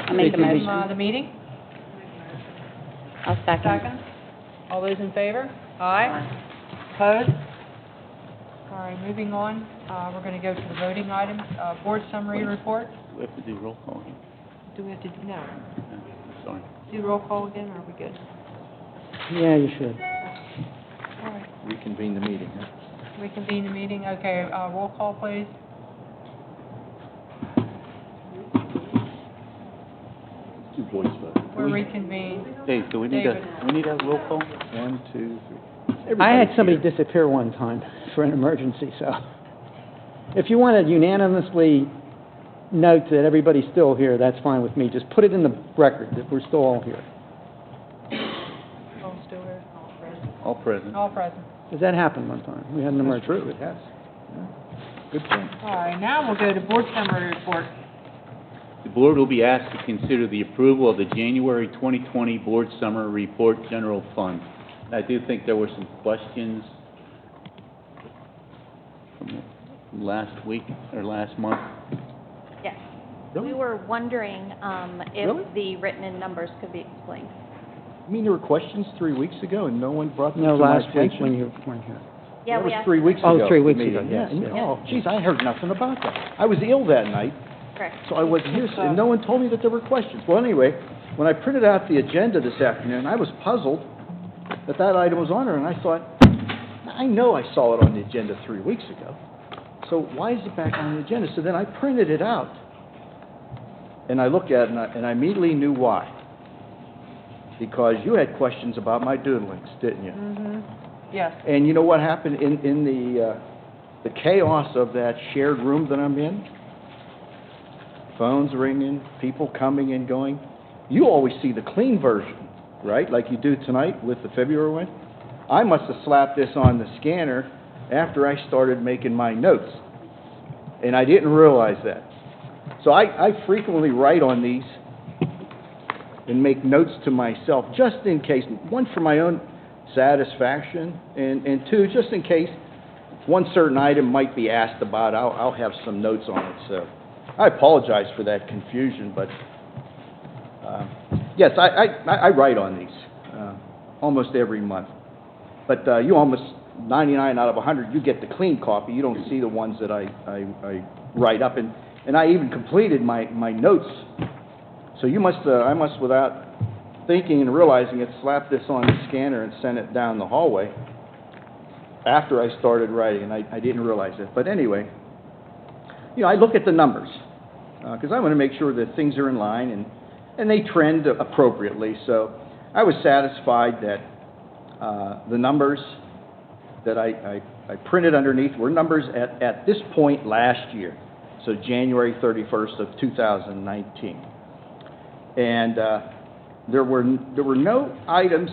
I'll make the motion. The meeting? I'll second. Second. All those in favor? Aye. Opposed? All right, moving on, we're going to go to the voting items. Board summary report. We have to do roll call here. Do we have to, no, Sorry. do roll call again, or are we good? Yeah, you should. All right, Reconvene the meeting, huh? reconvene the meeting. Okay, roll call, please. Do voice vote. We're reconvened. Dave, do we need David. a roll call? 1, 2, 3. I had somebody Everybody's here. disappear one time for an emergency, so if you want to unanimously note that everybody's still here, that's fine with me. Just put it in the record that we're still all here. All still here? All present. All present. All present. Does that happen one time? We had an That's emergency. true, it has. Good point. All right, now we'll go to board summary report. The board will be asked to consider the approval of the January 2020 Board Summary Report General Fund. I do think there were some questions from last week or last month. Yes. Really? We were wondering Really? if the written numbers could be explained. I mean, there were questions 3 weeks ago, and no one brought them No, to my last week attention. when you weren't here. Yeah, That we was asked. 3 weeks Oh, ago. 3 the weeks meeting. ago, Yeah, yes, yes. oh, geez, I heard nothing about that. I was ill that night, Correct. so I wasn't here, and no one told me that there were questions. Well, anyway, when I printed out the agenda this afternoon, I was puzzled that that item was on there, and I thought, I know I saw it on the agenda 3 weeks ago, so why is it back on the agenda? So then I printed it out, and I looked at it, and I immediately knew why. Because you had questions about my doodlings, didn't you? Mm-hmm. Yes. And you know what happened in the chaos of that shared room that I'm in? Phones ringing, people coming and going. You always see the clean version, right? Like you do tonight with the February one. I must have slapped this on the scanner after I started making my notes. And I didn't realize that. So I frequently write on these and make notes to myself, just in case, one, for my own satisfaction, and two, just in case one certain item might be asked about, I'll have some notes on it. So I apologize for that confusion, but yes, I write on these almost every month. But you almost, 99 out of 100, you get the clean copy. You don't see the ones that I write up. And I even completed my notes. So you must, I must, without thinking and realizing it, slap this on the scanner and send it down the hallway after I started writing, and I didn't realize it. But anyway, you know, I look at the numbers because I want to make sure that things are in line and they trend appropriately. So I was satisfied that the numbers that I printed underneath were numbers at this point last year, so January 31st of 2019. And there were no items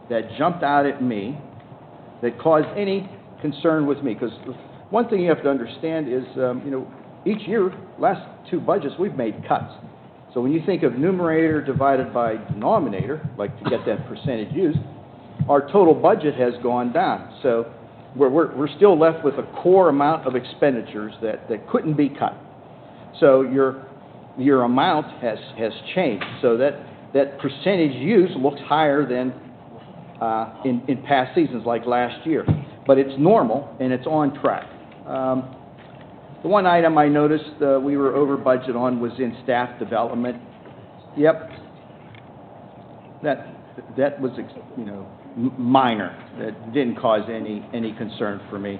that jumped out at me that caused any concern with me. Because one thing you have to understand is, you know, each year, last two budgets, we've made cuts. So when you think of numerator divided by denominator, like to get that percentage used, our total budget has gone down. So we're still left with a core amount of expenditures that couldn't be cut. So your amount has changed, so that percentage use looks higher than in past seasons like last year. But it's normal and it's on track. The one item I noticed we were over budget on was in staff development. Yep, that was, you know, minor. That didn't cause any concern for me.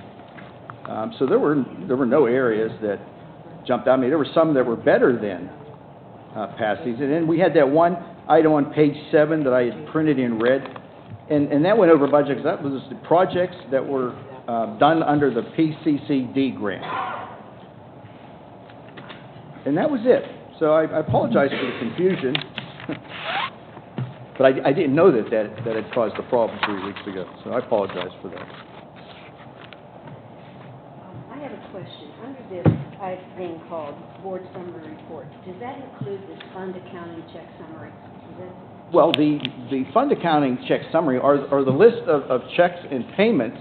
So there were no areas that jumped out at me. There were some that were better than past season. And we had that one item on page 7 that I had printed in red, and that went over budget because that was the projects that were done under the PCCD grant. And that was it. So I apologize for the confusion, but I didn't know that had caused the problem 3 weeks ago. So I apologize for that. I have a question. Under this thing called Board Summary Report, does that include this fund accounting check summary? Well, the fund accounting check summary are the list of checks and payments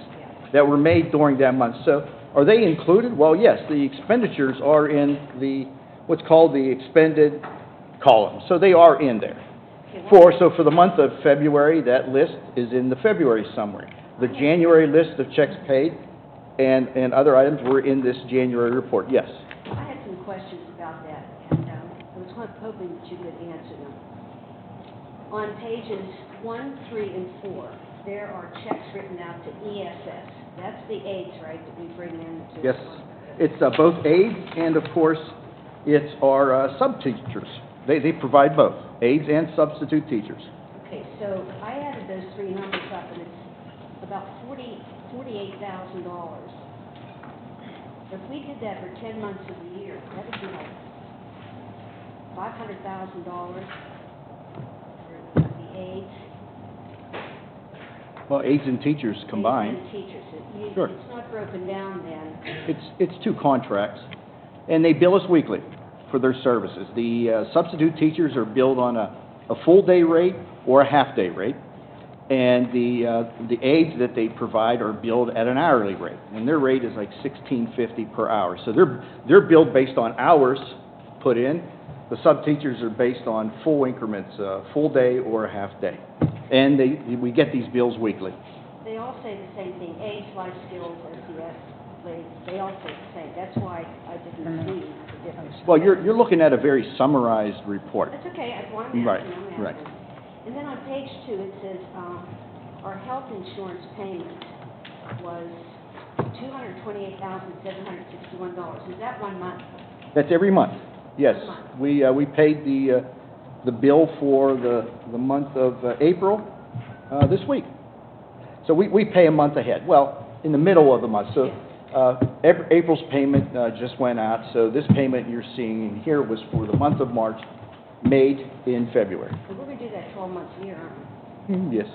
that were made during that month. So are they included? Well, yes, the expenditures are in what's called the expended column, so they are in there. So for the month of February, that list is in the February summary. The January list of checks paid and other items were in this January report, yes. I had some questions about that, and I was hoping that you could answer them. On pages 1, 3, and 4, there are checks written out to ESS. That's the aides, right, that we bring in to... Yes, it's both aides and, of course, it's our sub-teachers. They provide both, aides and substitute teachers. Okay, so I added those three numbers up, and it's about $48,000. If we did that for 10 months of the year, that would be like $500,000 for the aides. Well, aides and teachers combined. Aides and teachers. Sure. It's not broken down then. It's two contracts, and they bill us weekly for their services. The substitute teachers are billed on a full-day rate or a half-day rate, and the aides that they provide are billed at an hourly rate, and their rate is like $16.50 per hour. So they're billed based on hours put in. The sub-teachers are based on full increments, full day or a half-day, and we get these bills weekly. They all say the same thing, aids, life skills, SES, they all say the same. That's why I didn't see the difference. Well, you're looking at a very summarized report. That's okay, that's what I'm Right, asking, I'm right. asking. And then on page 2, it says, our health insurance payment was $228,761. Is that 1 month? That's every month, yes. We paid the bill for the month of April this week. So we pay a month ahead, well, in the middle of the month. So April's payment just went out, so this payment you're seeing in here was for the month of March, made in February. So we're going to do that 12 months a year, aren't we? Yes.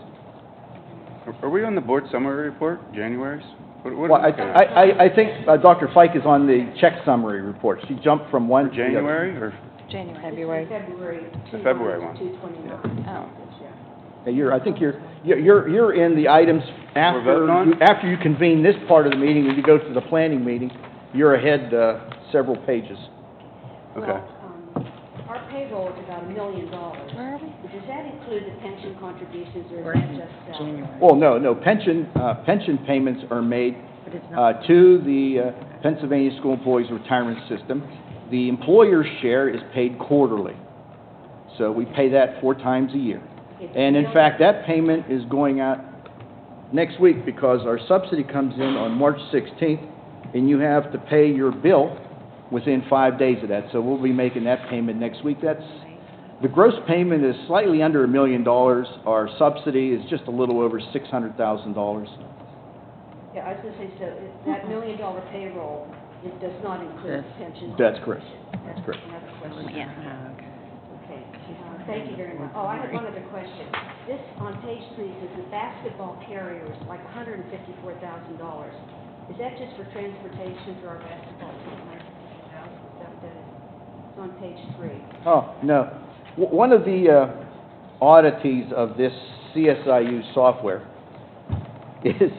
Are we on the board summary report, January's? What Well, are we looking at? I think Dr. Fike is on the check summary report. She jumped from one to the other. January or? January. February. The February one. 229. Oh. I think you're in the items We're voting on? after you convene this part of the meeting, when you go to the planning meeting, you're ahead several pages. Okay. Well, our payroll is about $1 million. Where are we? Does that include the pension contributions, or is that just salary? Well, no, pension payments are made to the Pennsylvania School Employees Retirement System. The employer's share is paid quarterly, so we pay that 4 times a year. And in fact, that payment is going out next week because our subsidy comes in on March 16th, and you have to pay your bill within 5 days of that. So we'll be making that payment next week. The gross payment is slightly under $1 million. Our subsidy is just a little over $600,000. Yeah, I was going to say, so that $1 million payroll, it does not include the pension. That's correct. That's correct. another question. Yeah. Okay, thank you very much. Oh, I have one other question. This, on page 3, says the basketball carrier is like $154,000. Is that just for transportation for our basketball team? It's on page 3. Oh, no. One of the oddities of this CSIU software is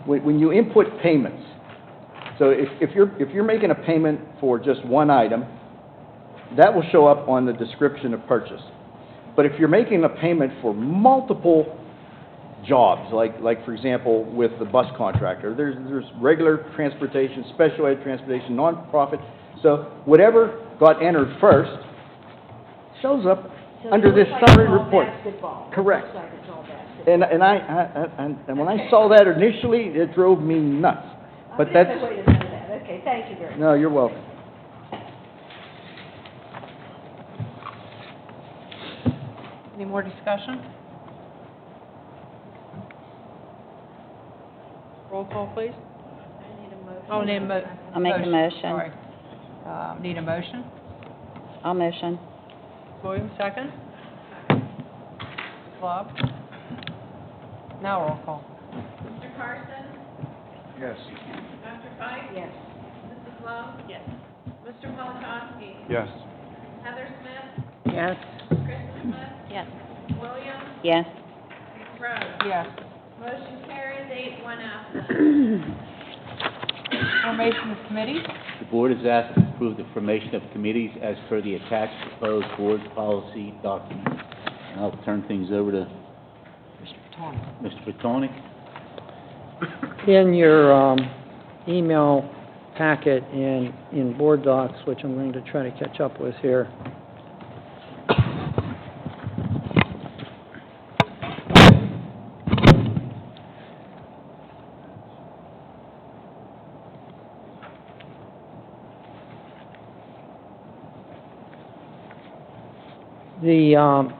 when you input payments. So if you're making a payment for just one item, that will show up on the description of purchase. But if you're making a payment for multiple jobs, like for example with the bus contractor, there's regular transportation, special ed transportation, nonprofit. So whatever got entered first shows up So under it this looks like summary it's all report. basketball. Correct. It looks like it's all basketball. And when I saw that initially, it drove me nuts. But I that's, just waited for that. Okay, thank you very much. no, you're welcome. Any more discussion? Roll call, please. Oh, need a I'll make a motion. Sorry. Need a motion? I'll motion. Williams, second? Bob? Now roll call. Mr. Carson? Yes. Dr. Fike? Yes. Mrs. Love? Yes. Mr. Polakowski? Yes. Heather Smith? Yes. Kristen Smith? Yes. Williams? Yes. Ms. Rhodes? Yes. Motion carries 8, 1 absent. Formation of committees. The board is asked to approve approve the formation of committees as per the attached proposed board policy document. And I'll turn things over to Mr. Petonic. In your email packet in Board Docs, which I'm going to try to catch up with here, I'm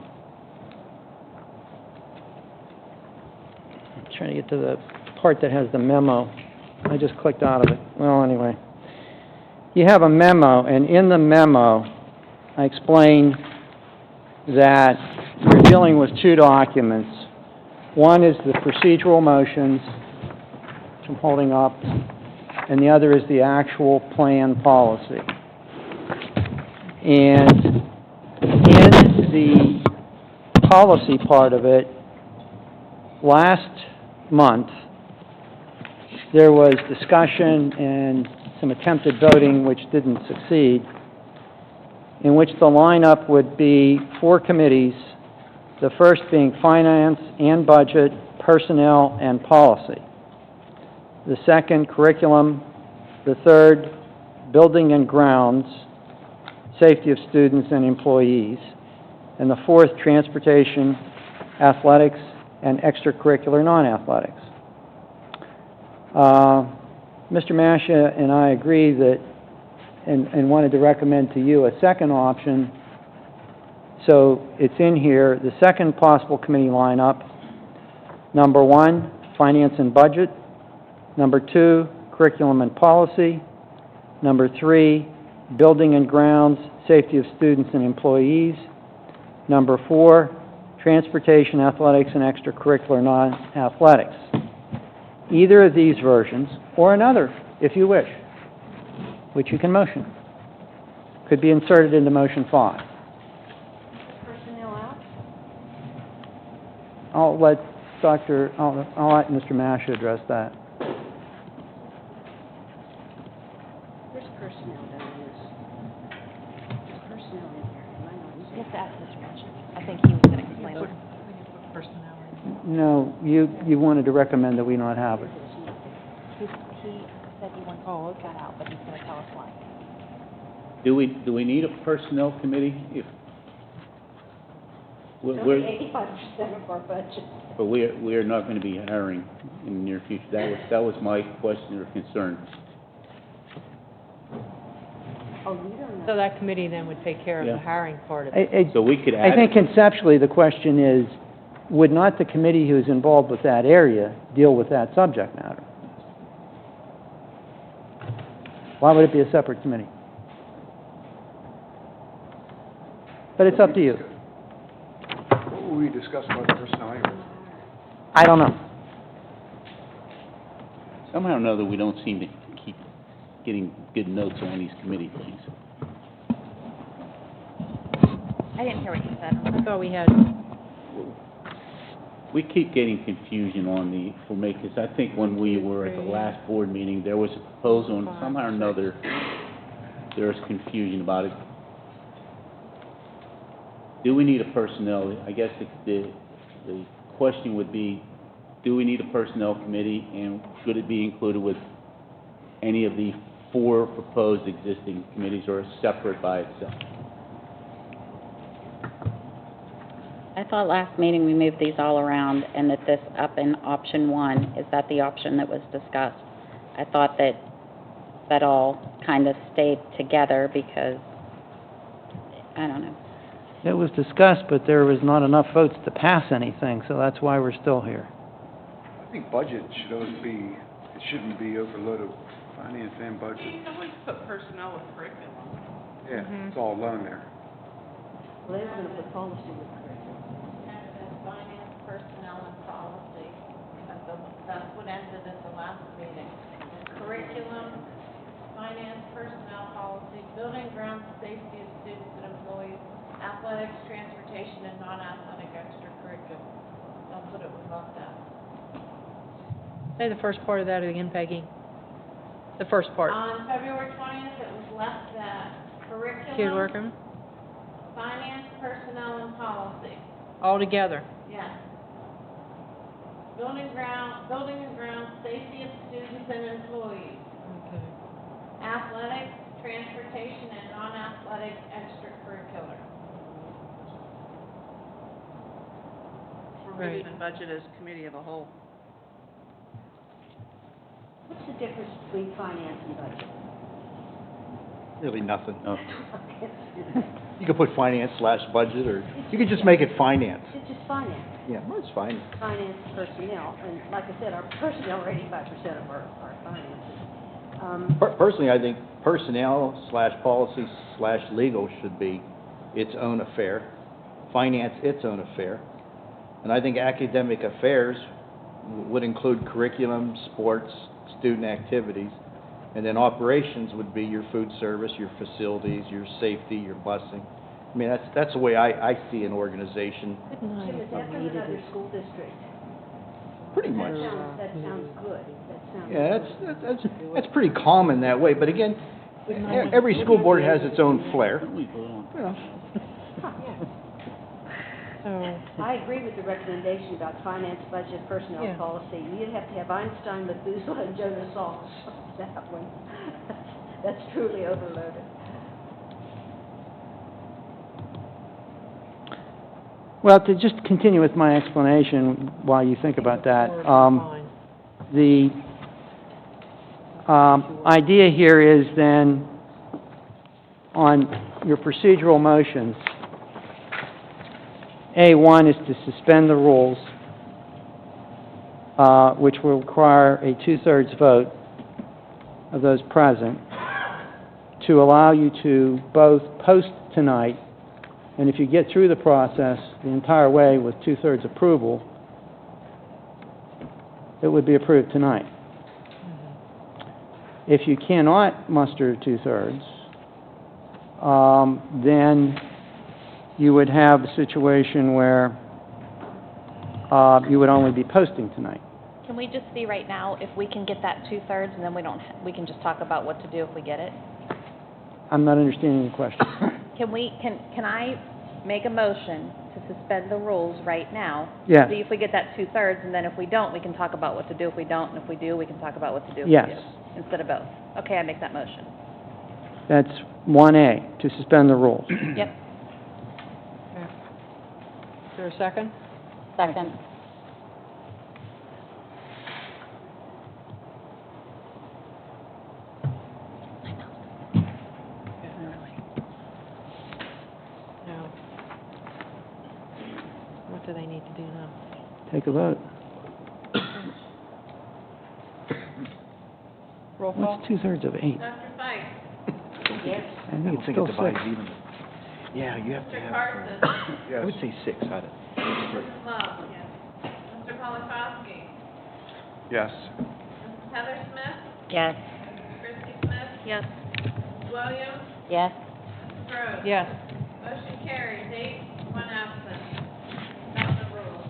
trying to get to the part that has the memo. I just clicked out of it. Well, anyway. You have a memo, and in the memo, I explain that we're dealing with two documents. One is the procedural motions, which I'm holding up, and the other is the actual plan policy. And in the policy part of it, last month, there was discussion and some attempted voting which didn't succeed, in which the lineup would be 4 committees, the first being finance and budget, personnel, and policy. The second, curriculum. The third, building and grounds, safety of students and employees. And the fourth, transportation, athletics, and extracurricular non-athletics. Mr. Masha and I agree that, and wanted to recommend to you a second option. So it's in here, the second possible committee lineup. Number 1, finance and budget. Number 2, curriculum and policy. Number 3, building and grounds, safety of students and employees. Number 4, transportation, athletics, and extracurricular non-athletics. Either of these versions, or another, if you wish, which you can motion, could be inserted into motion 5. Personnel out? I'll let Mr. Masha address that. Where's personnel down in this? There's personnel in here. Am I not You seeing? have to ask Mr. Manchin. I think he was going to explain it. No, you wanted to recommend that we not have it. He said he wants to cut out, but he's going to tell us why. Do we need a personnel committee if, It's we're, only 85% of our budget. but we are not going to be hiring in the near future? That was my question or concern. Oh, you don't know. So that committee then would take care of the Yeah. hiring part of it. So we could add I think it. conceptually, the question is, would not the committee who's involved with that area deal with that subject matter? Why would it be a separate committee? But it's up to you. What will we discuss about the personnel anyway? I don't know. Somehow or another, we don't seem to keep getting good notes on these committee things. I didn't hear what you said. I thought we had, We keep getting confusion on the formation, because I think when we were at the last board meeting, there was a proposal, and somehow or another, there was confusion about it. Do we need a personnel, I guess the question would be, do we need a personnel committee, and should it be included with any of the 4 proposed existing committees, or separate by itself? I thought last meeting we moved these all around and that this up in option 1, is that the option that was discussed? I thought that all kind of stayed together because, I don't know. It was discussed, but there was not enough votes to pass anything, so that's why we're still here. I think budget should always be, it shouldn't be overloaded, finance and budget. You can always put personnel with curriculum. Yeah, it's all alone there. Well, they were going to put policy with curriculum. And then finance, personnel, and policy. That's what ended at the last meeting. Curriculum, finance, personnel, policy, building grounds, safety of students and employees, athletics, transportation, and non-athletic extracurricular. That's what it was left at. say the first part of that again, Peggy. The first part. On February 20th, it was left that Kid curriculum, working, finance, personnel, and policy. all together. Yes. Building and grounds, safety of students and employees. Okay. Athletics, transportation, and non-athletic extracurricular. Right. Even budget as committee of a whole. What's the difference between finance and budget? Really nothing. No. You could put finance/budget, or you could just make it finance. It's just finance, Yeah, well, it's fine. finance personnel, and like I said, our personnel are 85% of our finances. Personally, I think personnel/policy/legal should be its own affair, finance its own affair, and I think academic affairs would include curriculum, sports, student activities, and then operations would be your food service, your facilities, your safety, your busing. I mean, that's the way I see an organization, Jim, is that from another school district? pretty much. That sounds good, that sounds. Yeah, that's pretty common that way, but again, every school board has its own flair. We vote on. You know. So, I agree with the recommendation about finance, budget, personnel Yeah. policy. You'd have to have Einstein, Methuselah, and Jonas Salk. That one, that's truly overloaded. Well, to just continue with my explanation while you think about that, fine. the idea here is then, on your procedural motions, A1 is to suspend the rules, which will require a two-thirds vote of those present, to allow you to both post tonight, and if you get through the process the entire way with two-thirds approval, it would be approved tonight. If you cannot muster two-thirds, then you would have a situation where you would only be posting tonight. Can we just see right now if we can get that two-thirds, and then we can just talk about what to do if we get it? I'm not understanding the question. Can I make a motion to suspend the rules right now? Yes. See if we get that two-thirds, and then if we don't, we can talk about what to do if we don't, and if we do, we can talk about what to do if we do. Yes. Instead of both. Okay, I make that motion. That's 1A, to suspend the rules. Yep. Is there a second? Second. No. What do they need to do now? Take a vote. Roll call? What's two-thirds of 8? Dr. Sykes, Yes. I think it's still 6. Yeah, you have to Mr. have, Carson, I would say 6 out of. Mrs. Love. Yes. Mr. Polakowski, Yes. Mrs. Heather Smith, Yes. Christie Smith, Yes. Mrs. Williams, Yes. Mrs. Rhodes. Yes. Motion carries, 8, 1 absent. Suspend the rules.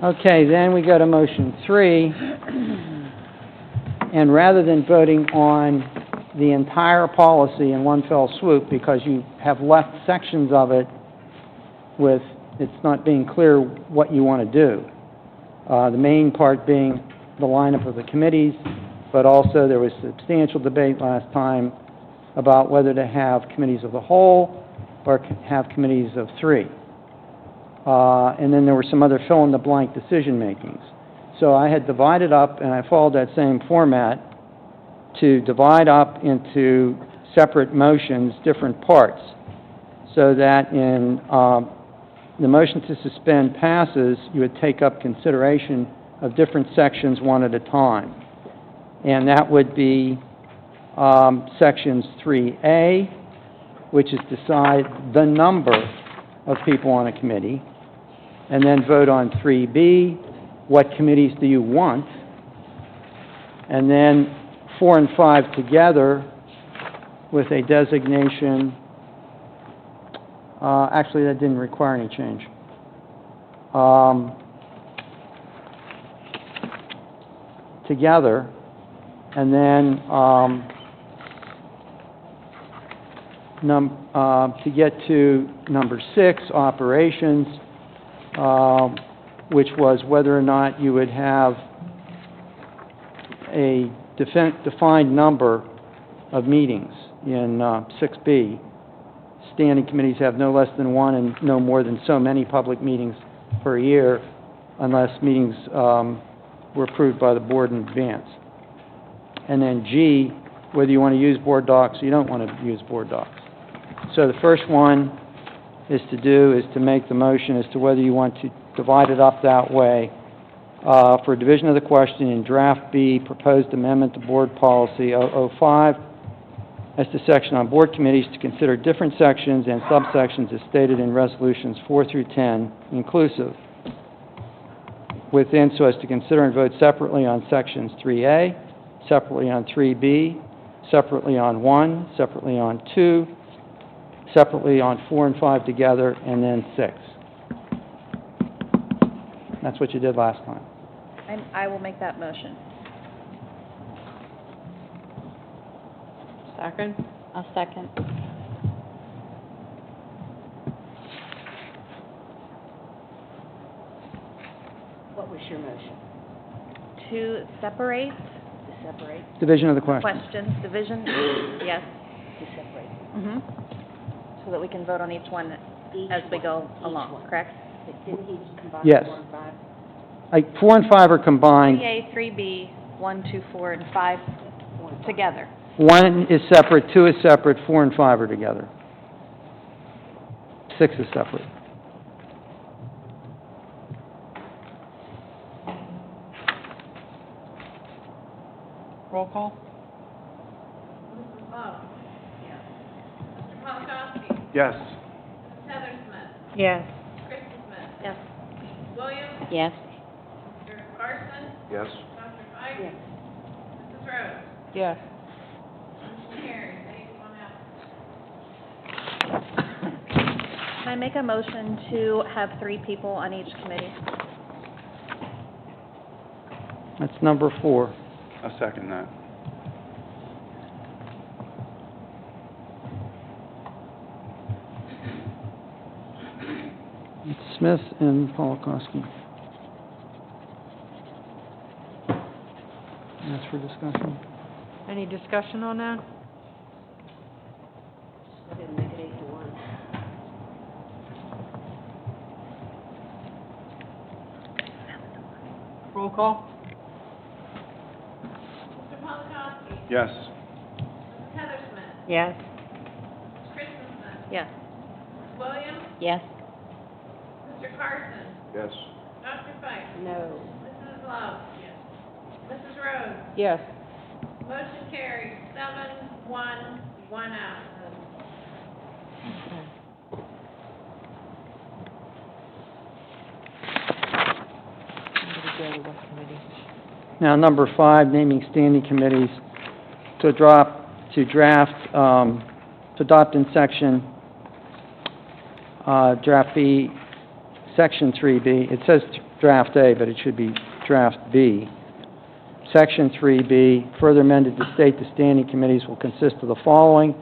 Okay, then we go to motion 3, and rather than voting on the entire policy in one fell swoop, because you have left sections of it with, it's not being clear what you want to do. The main part being the lineup of the committees, but also there was substantial debate last time about whether to have committees of the whole or have committees of 3. And then there were some other fill-in-the-blank decision-makings. So I had divided up, and I followed that same format, to divide up into separate motions, different parts, so that in the motion to suspend passes, you would take up consideration of different sections one at a time. And that would be sections 3A, which is decide the number of people on a committee, and then vote on 3B, what committees do you want, and then 4 and 5 together with a designation, actually that didn't require any change. together, and then, to get to number 6, operations, which was whether or not you would have a defined number of meetings in 6B. Standing committees have no less than one and no more than so many public meetings per year unless meetings were approved by the board in advance. And then G, whether you want to use board docs or you don't want to use board docs. So the first one is to make the motion as to whether you want to divide it up that way. For division of the question in draft B, proposed amendment to board policy 005, as to section on board committees to consider different sections and subsections as stated in resolutions 4 through 10 inclusive, within so as to consider and vote separately on sections 3A, separately on 3B, separately on 1, separately on 2, separately on 4 and 5 together, and then 6. That's what you did last time. And I will make that motion. Second? I'll second. What was your motion? To separate To separate? Division of the question. questions, division, yes, To separate. so that we can vote on each one Each as we one, go each along, one. correct? Didn't he combine Yes. 4 and 5? 4 and 5 are combined. 3A, 3B, 1, 2, 4, and 5 4 and 5. together. 1 is separate, 2 is separate, 4 and 5 are together. 6 is separate. Roll call? Mrs. Love? Yes. Mr. Polakowski? Yes. Mrs. Heather Smith? Yes. Kristen Smith? Yes. Mrs. Williams? Yes. Mr. Carson? Yes. Dr. Fike? Yes. Mrs. Rhodes? Yes. Motion carries, 8-1 absent. Can I make a motion to have 3 people on each committee? That's number 4. I'll second that. It's Smith and Polakowski. That's for discussion. Any discussion on that? Go ahead and make it 8-1. Roll call? Mr. Polakowski? Yes. Mrs. Heather Smith? Yes. Kristen Smith? Yes. Mrs. Williams? Yes. Mr. Carson? Yes. Dr. Fike? No. Mrs. Love? Yes. Mrs. Rhodes? Yes. Motion carries, 7-1, 1 absent. Now, number 5, naming standing committees to adopt in section, draft B, section 3B. It says draft A, but it should be draft B. Section 3B, further amended to state the standing committees will consist of the following.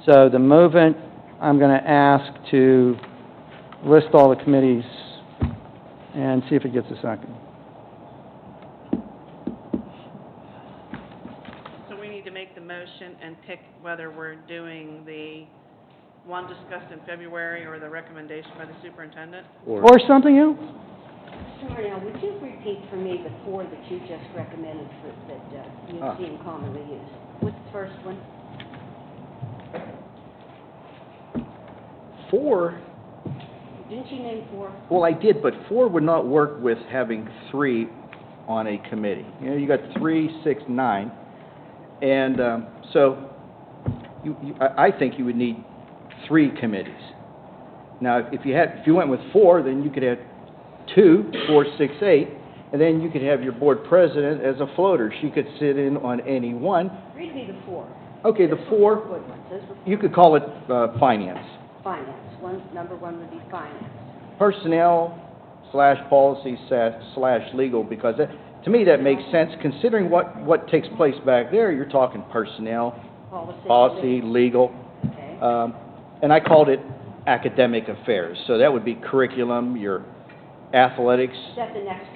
So the movement, I'm going to ask to list all the committees and see if it gets a second. So we need to make the motion and pick whether we're doing the one discussed in February or the recommendation by the superintendent? Or something else? Mr. Marnell, would you repeat for me the 4 that you just recommended that you've seen commonly used? What's the first one? 4, Didn't you name 4? well, I did, but 4 would not work with having 3 on a committee. You know, you got 3, 6, 9, and so I think you would need 3 committees. Now, if you went with 4, then you could have 2, 4, 6, 8, and then you could have your board president as a floater. She could sit in on any one. Read me the 4. Okay, the 4, Good ones. Those were you could call it finance. finance. Number 1 would be finance. Personnel, policy slash legal, because to me, that makes sense, considering what takes place back there. You're talking personnel, policy, legal, Okay. and I called it academic affairs. So that would be curriculum, your athletics, That's the next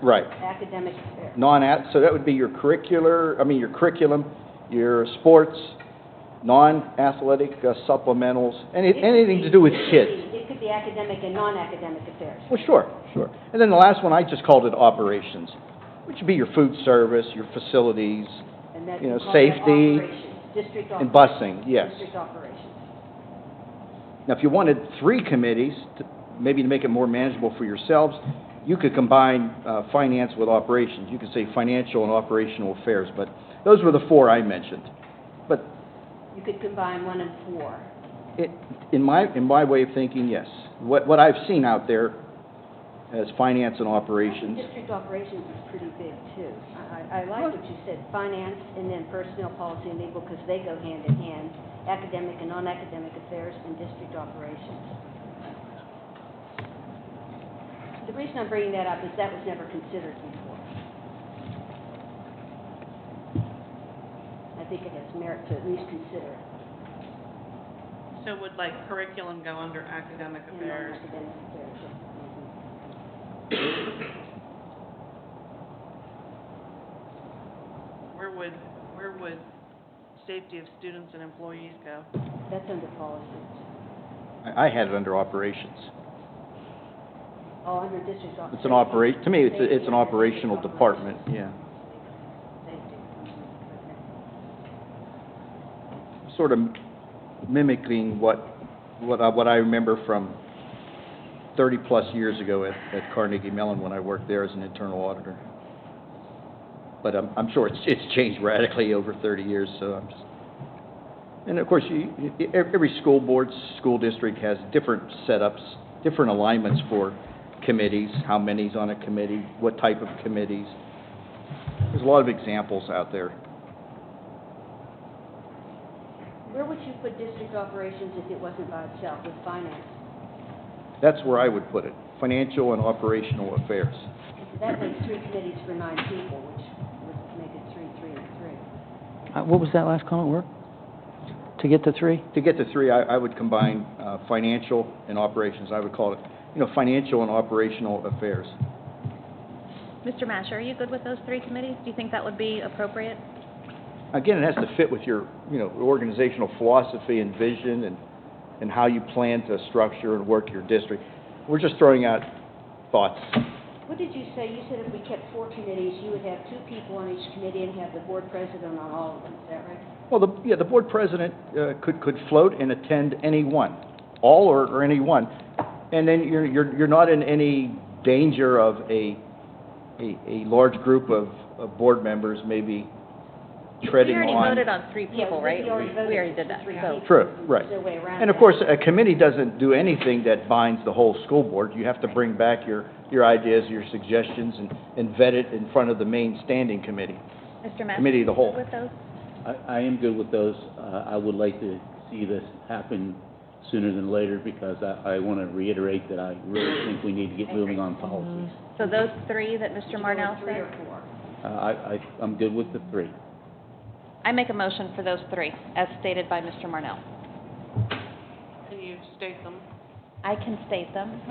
right. academic affair. So that would be your your curriculum, your sports, non-athletic supplementals, anything to do with kids. It could be academic and non-academic affairs. Well, sure. And then the last one, I just called it operations, which would be your food service, your facilities, And that's you know, called safety operations, district and operations. busing, yes. District operations. Now, if you wanted 3 committees, maybe to make it more manageable for yourselves, you could combine finance with operations. You could say financial and operational affairs, but those were the 4 I mentioned. But You could combine 1 and 4. in my way of thinking, yes. What I've seen out there as finance and operations, District operations is pretty big, too. I like what you said, finance and then personnel policy and legal, because they go hand in hand, academic and non-academic affairs and district operations. The reason I'm bringing that up is that was never considered before. I think it has merit to at least consider it. So would like curriculum go under academic And affairs? non-academic affairs, yeah. Where would safety of students and employees go? That's under policy. I had it under operations. Oh, under district operations. It's an to me, it's an operational department, yeah. Sort of mimicking what I remember from 30-plus years ago at Carnegie Mellon when I worked there as an internal auditor. But I'm sure it's changed radically over 30 years, so I'm just... And of course, every school board, school district has different setups, different alignments for committees, how many's on a committee, what type of committees. There's a lot of examples out there. Where would you put district operations if it wasn't by itself, with finance? That's where I would put it, financial and operational affairs. That makes 3 committees for 9 people, which would make it 3, 3, and 3. What was that last comment, Work? To get to 3? To get to 3, I would combine financial and operations. I would call it, financial and operational affairs. Mr. Masher, are you good with those 3 committees? Do you think that would be appropriate? Again, it has to fit with your, organizational philosophy and vision and how you plan to structure and work your district. We're just throwing out thoughts. What did you say? You said if we kept 4 committees, you would have 2 people on each committee and have the board president on all of them. Is that right? Well, the board president could float and attend any one, all or any one, and then you're not in any danger of a large group of board members maybe treading on. We already voted on 3 people, right? We already did that. Three So- people. True, right. There's no way around And of that. course, a committee doesn't do anything that binds the whole school board. You have to bring back your ideas, your suggestions, and vet it in front of the main standing committee. Mr. Masher, Committee of the whole. good with those? I am good with those. I would like to see this happen sooner than later because I want to reiterate that I really think we need to get moving on policies. So those 3 that Mr. Marnell 3 said? or 4. I'm good with the 3. I make a motion for those 3, as stated by Mr. Marnell. Can you state them? I can state them.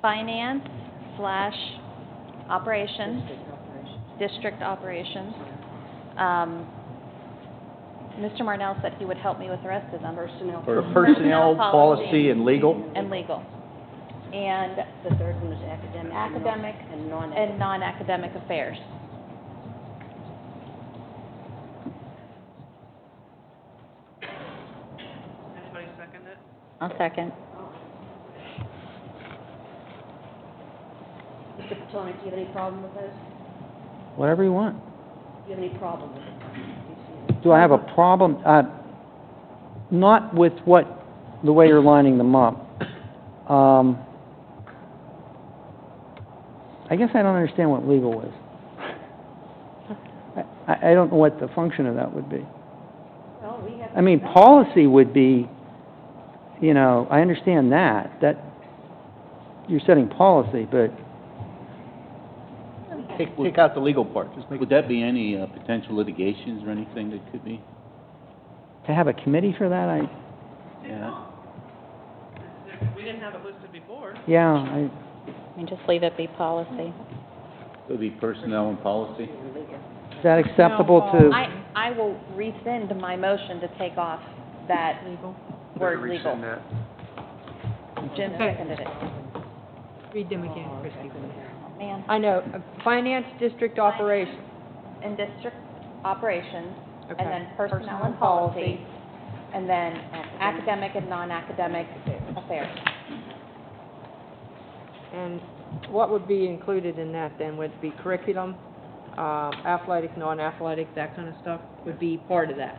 Finance / operations, district operations. Mr. Marnell said he would help me with the rest of them. Personnel. For personnel, policy, and legal. And legal. And The third one is academic. academic And non-academic. and non-academic affairs. Anybody second it? I'll second. Mr. Petonic, do you have any problem with those? Whatever you want. Do you have any problem with it? Do I have a problem? Not with the way you're lining them up. I guess I don't understand what legal is. I don't know what the function of that would be. Well, we have. I mean, policy would be, I understand that. you're setting policy, but Take out the legal part, just make Would that be any potential litigations or anything that could be? to have a committee for that, Yeah. We didn't have it listed before. I And just leave it be policy. It would be personnel and policy? is that acceptable to? I will rescind my motion to take off that Legal. word Better legal. rescind that. Jim Okay. seconded it. Read them again, Christie. Oh, man. I know, finance district operations. In district operations, Okay. and then personnel and policy, and then academic and non-academic affairs. And what would be included in that then? Would it be curriculum, athletic, non-athletic, that kind of stuff would be part of that,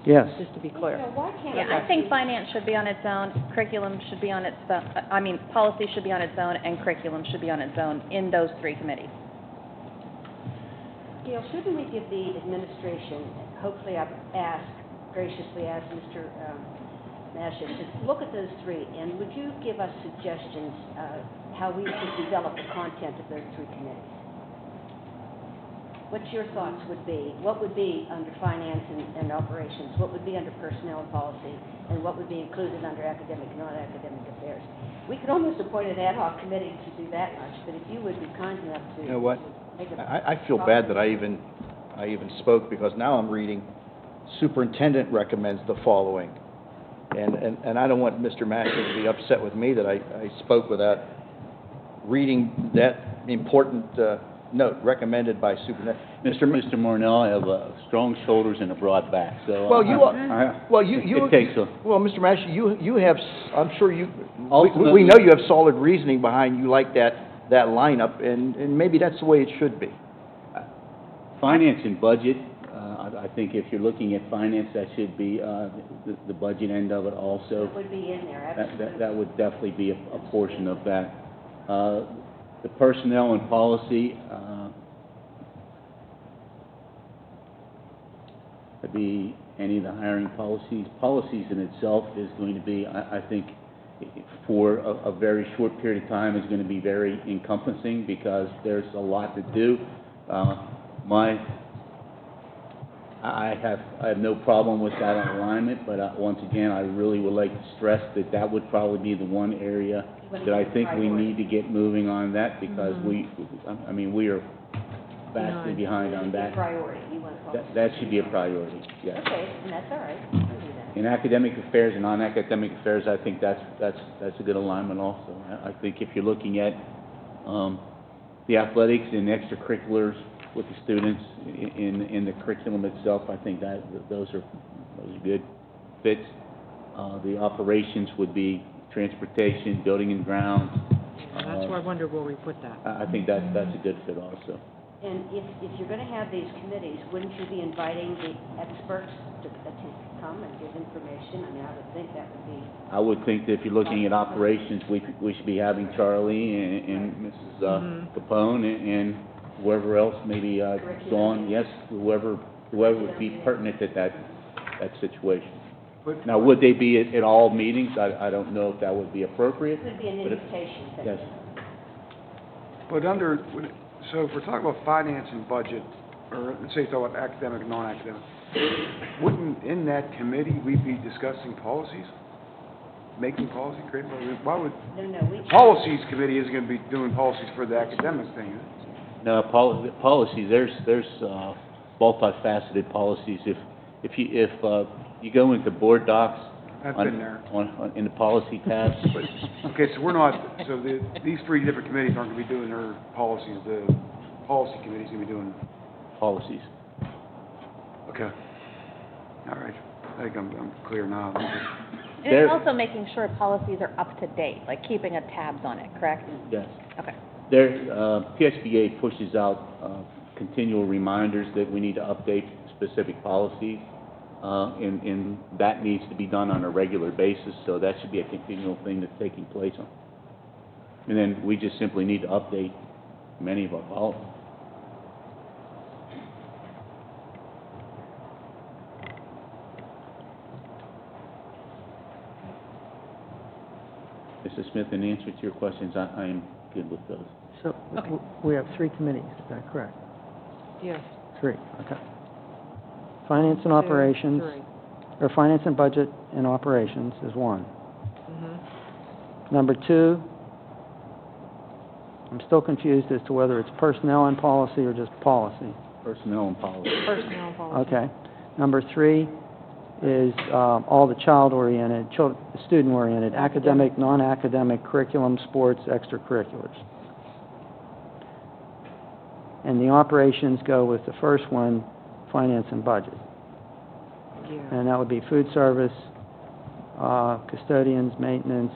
Yes. just to be clear? Yeah, I think finance should be on its own, curriculum should be on its own, policy should be on its own, and curriculum should be on its own in those three committees. Gail, shouldn't we give the administration, hopefully I've graciously asked Mr. Masha to look at those three, and would you give us suggestions how we should develop the content of those three committees? What your thoughts would be? What would be under finance and operations? What would be under personnel and policy? And what would be included under academic and non-academic affairs? We could almost appoint an ad hoc committee to do that much, but if you would be kind enough to... You know what? make a- I feel bad that I even spoke, because now I'm reading, superintendent recommends the following. And I don't want Mr. Massey to be upset with me that I spoke without reading that important note, recommended by superintendent. Mr. Mornell, I have strong shoulders and a broad back, so. Well, you It takes a, well, Mr. Massey, you have, I'm sure you, we Ultimately- know you have solid reasoning behind you like that lineup, and maybe that's the way it should be. finance and budget, I think if you're looking at finance, that should be the budget end of it also. That would be in there, absolutely. That would definitely be a portion of that. The personnel and policy, could be any of the hiring policies. Policies in itself is going to be, I think, for a very short period of time, is going to be very encompassing, because there's a lot to do. I have no problem with that alignment, but once again, I really would like to stress that would probably be the one area that I think we need to get moving on that, because we are vastly behind on that. Priority, you want to call it. That should be a priority, yes. Okay, and that's all right, I'll do that. In academic affairs and non-academic affairs, I think that's a good alignment also. I think if you're looking at the athletics and extracurriculars with the students in the curriculum itself, I think that those are good fits. The operations would be transportation, building and grounds. That's where I wonder where we put that. I think that's a good fit also. And if you're going to have these committees, wouldn't you be inviting the experts to come and give information? I mean, I would think that would be... I would think that if you're looking at operations, we should be having Charlie and Mrs. Capone and whoever else, maybe Dawn, yes, whoever would be pertinent at that situation. Now, would they be at all meetings? I don't know if that would be appropriate. It could be an but if- invitation. Yes. But so if we're talking about finance and budget, or let's say talk about academic and non-academic, wouldn't, in that committee, we be discussing policies? Making policy, creating policy? Why would, No, we... policies committee isn't gonna be doing policies for the academic thing, is it? No, policies, there's multifaceted policies. If you go into board docs I've been there. in the policy tabs, Okay, so we're not, so these three different committees aren't gonna be doing their policies, the policy committee's gonna be doing, policies. okay. All right, I think I'm clear now. And There- it's also making sure policies are up to date, like keeping a tabs on it, correct? Yes. Okay. PSBA pushes out continual reminders that we need to update specific policies, and that needs to be done on a regular basis, so that should be a continual thing that's taking place. And then we just simply need to update many of our policies. Mr. Smith, in answer to your questions, I am good with those. So, Okay. we have three committees, is that correct? Yes. Three, okay. Finance and operations, or finance and budget and operations is one. Mm-hmm. Number two, I'm still confused as to whether it's personnel and policy or just policy. Personnel and policy. Personnel policy. Okay. Number three is all the child-oriented, student-oriented, academic, non-academic, curriculum, sports, extracurriculars. And the operations go with the first one, finance and budget. Yeah. And that would be food service, custodians, maintenance,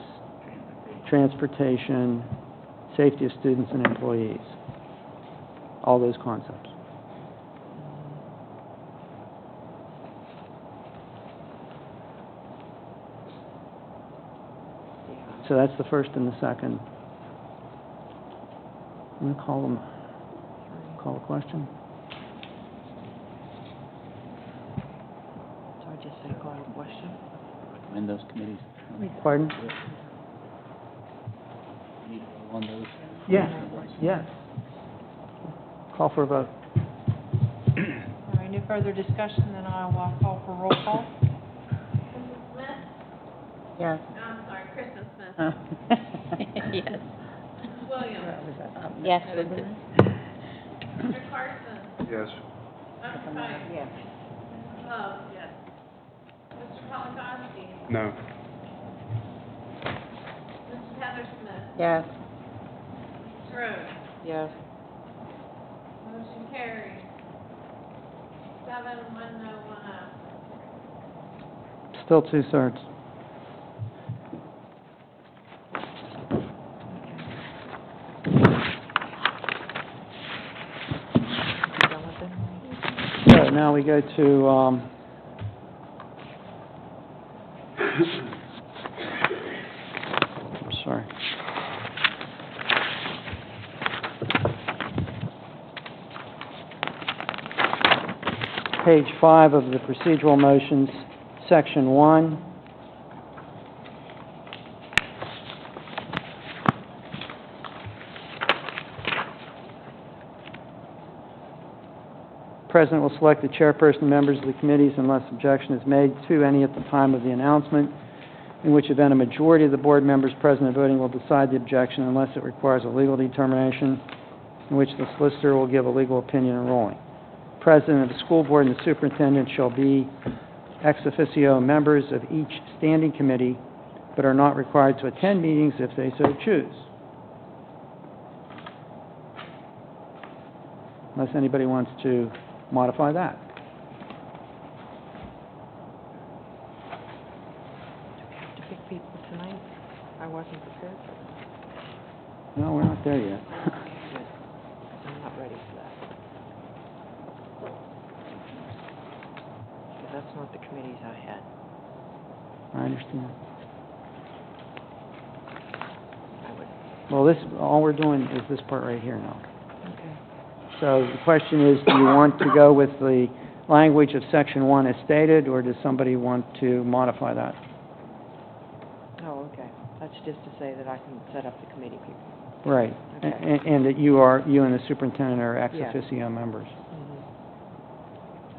transportation, safety of students and employees. All those concepts. So that's the first and the second. I'm gonna call a question. So I just say call a question? Recommend those committees. Pardon? Need on those? Yes. Call for a vote. All right, no further discussion, then I will call for roll call. Mrs. Smith? Yes. No, I'm sorry, Kristen Smith. Oh. Yes. Mrs. Williams? Yes. Mr. Carson? Yes. Dr. Pike? Yes. Mrs. Love? Yes. Mr. Polakowski? No. Mrs. Heather Smith? Yes. Mrs. Rhodes? Yes. Motion carries. 7, 1 no, 1 absent. Still two-thirds. You done with them? So now we go to, I'm sorry. Page 5 of the procedural motions, section 1. President will select the chairperson and members of the committees unless objection is made to any at the time of the announcement, in which event a majority of the board members present and voting will decide the objection unless it requires a legal determination, in which the solicitor will give a legal opinion and ruling. President of the school board and the superintendent shall be ex officio members of each standing committee, but are not required to attend meetings if they so choose. Unless anybody wants to modify that. To pick people tonight? I wasn't prepared for that. No, we're not there yet. Good. I'm not ready for that. Because that's not the committees I had. I understand. I would, Well, this, all we're doing is this part right here now. okay. So the question is, do you want to go with the language of section 1 as stated, or does somebody want to modify that? Oh, okay. That's just to say that I can set up the committee people. Right. Okay. And that you and the superintendent are ex Yeah. officio members.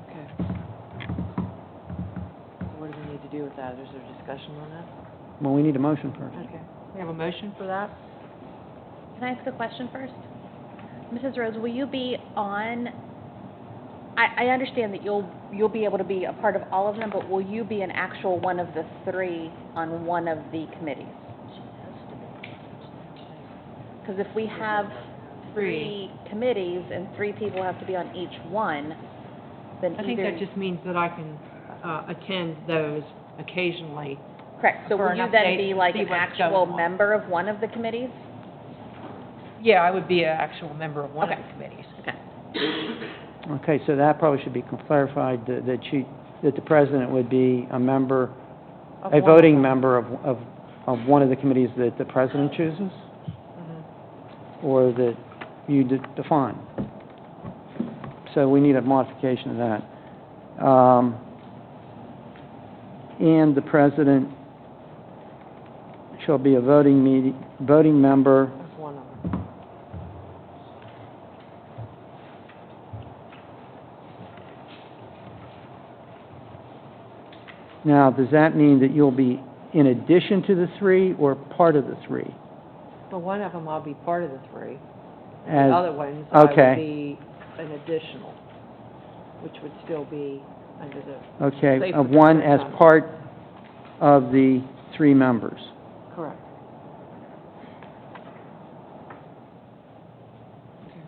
Okay. What do we need to do with that? Is there discussion on that? Well, we need a motion first. Okay. We have a motion for that? Can I ask a question first? Mrs. Rhodes, will you be on, I understand that you'll be able to be a part of all of them, but will you be an actual one of the three on one of the committees? Because if we have three committees and 3 people have to be on each one, then I think either... that just means that I can attend those occasionally. Correct, so for will an you update then be and like see an what's actual going on. member of one of the committees? Yeah, I would be an actual member of one of Okay. the committees. Okay. Okay, so that probably should be clarified, that the president would be a member, Of a one of voting them. member of one of the committees that the president chooses, Mhm. or that you define. So we need a modification of that. And the president shall be a voting member. That's one of them. Now, does that mean that you'll be in addition to the three or part of the three? Well, one of them I'll be part of the three. As- The other ones, I would okay. be an additional, which would still be under the, Okay, Safe of with one consent as on. part of the three members. correct.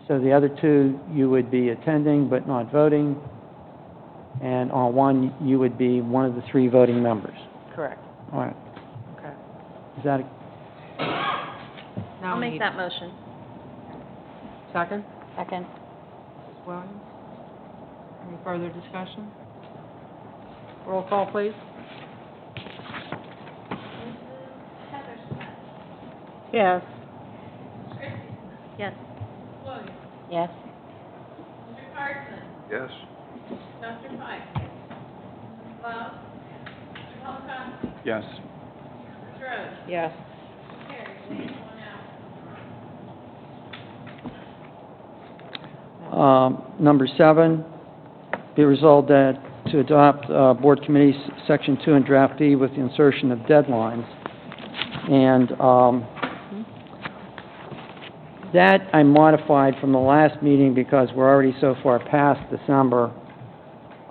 So the other two, you would be attending but not voting, and on one, you would be one of the three voting members. Correct, All right, okay. is that, Now I'll we make need- that motion. Second, Second. Mrs. Williams? Any further discussion? Roll call, please. Yes. Yes. Yes. Mr. Carson, Yes. Dr. Pike, Mrs. Love, Mr. Polakowski, Yes. Mrs. Rhodes, Yes. carried, leave one out. number 7, be resolved that to adopt, Board Committee Section 2 in Draft B with the insertion of deadlines. And, that I modified from the last meeting because we're already so far past December.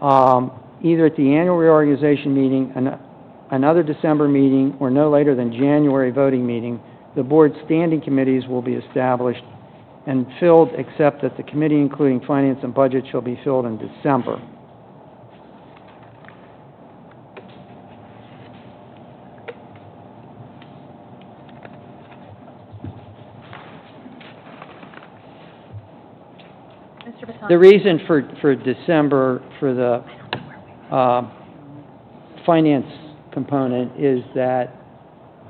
Either at the annual reorganization meeting, another December meeting, or no later than January voting meeting, the board's standing committees will be established and filled, except that the committee including finance and budget shall be filled in December. Mr. Baton? The reason for December, for the finance component, is that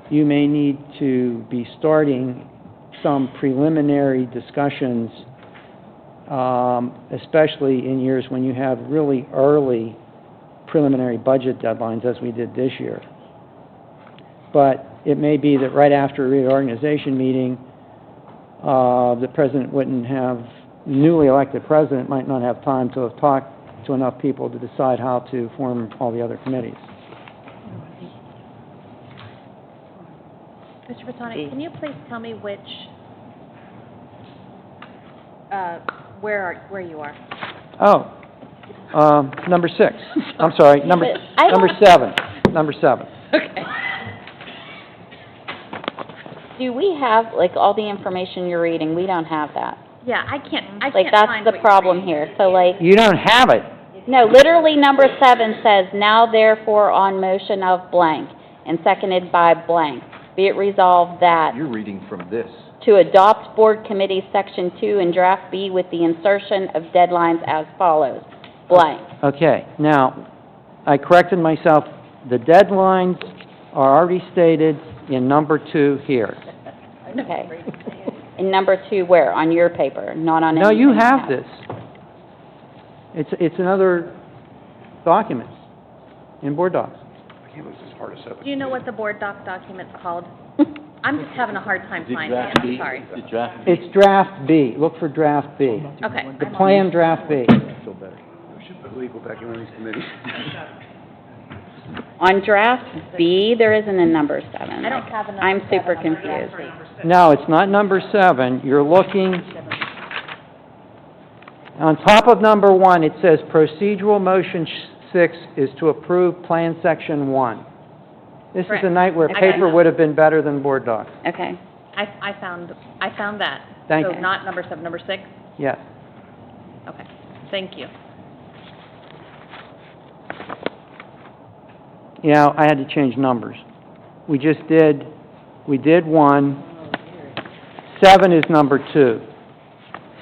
you may need to be starting some preliminary discussions, especially in years when you have really early preliminary budget deadlines, as we did this year. But it may be that right after a reorganization meeting, the president wouldn't have, newly elected president might not have time to have talked to enough people to decide how to form all the other committees. Mr. Batani, can you please tell me which, where you are? Oh, number 6. I'm sorry, number But I don't- 7. Number 7. Okay. Do we have, like, all the information you're reading? We don't have that. Yeah, I can't Like, that's find the what you're problem reading. here. So, like, You don't have it. no, literally, number 7 says, "Now therefore on motion of blank and seconded by blank, be it resolved that You're reading from this. to adopt Board Committee Section 2 in Draft B with the insertion of deadlines as follows, blank." Okay, now, I corrected myself. The deadlines are already stated in number 2 here. Okay. And number 2 where? On your paper, not on No, anything you have else. this. It's another document in Board Docs. I can't believe this is hard as 7. Do you know what the board document's called? I'm just having a hard time Is it finding it, draft I'm B? sorry. Is it draft B? It's Draft B. Look for Draft B. Okay. The plan Draft B. Feel better. We should put legal back in one of these committees. On Draft B, there isn't a number 7. I don't have a number I'm 7 super on my confused. draft sheet. No, it's not number 7. You're looking, on top of number 1, it says procedural motion 6 is to approve Plan Section 1. This is Correct. a night where I got paper it. would have been better than Board Docs. Okay. I found that. Thank So you. not number 7, number 6? Yes. Okay, thank you. Yeah, I had to change numbers. We did 1. 7 is number 2.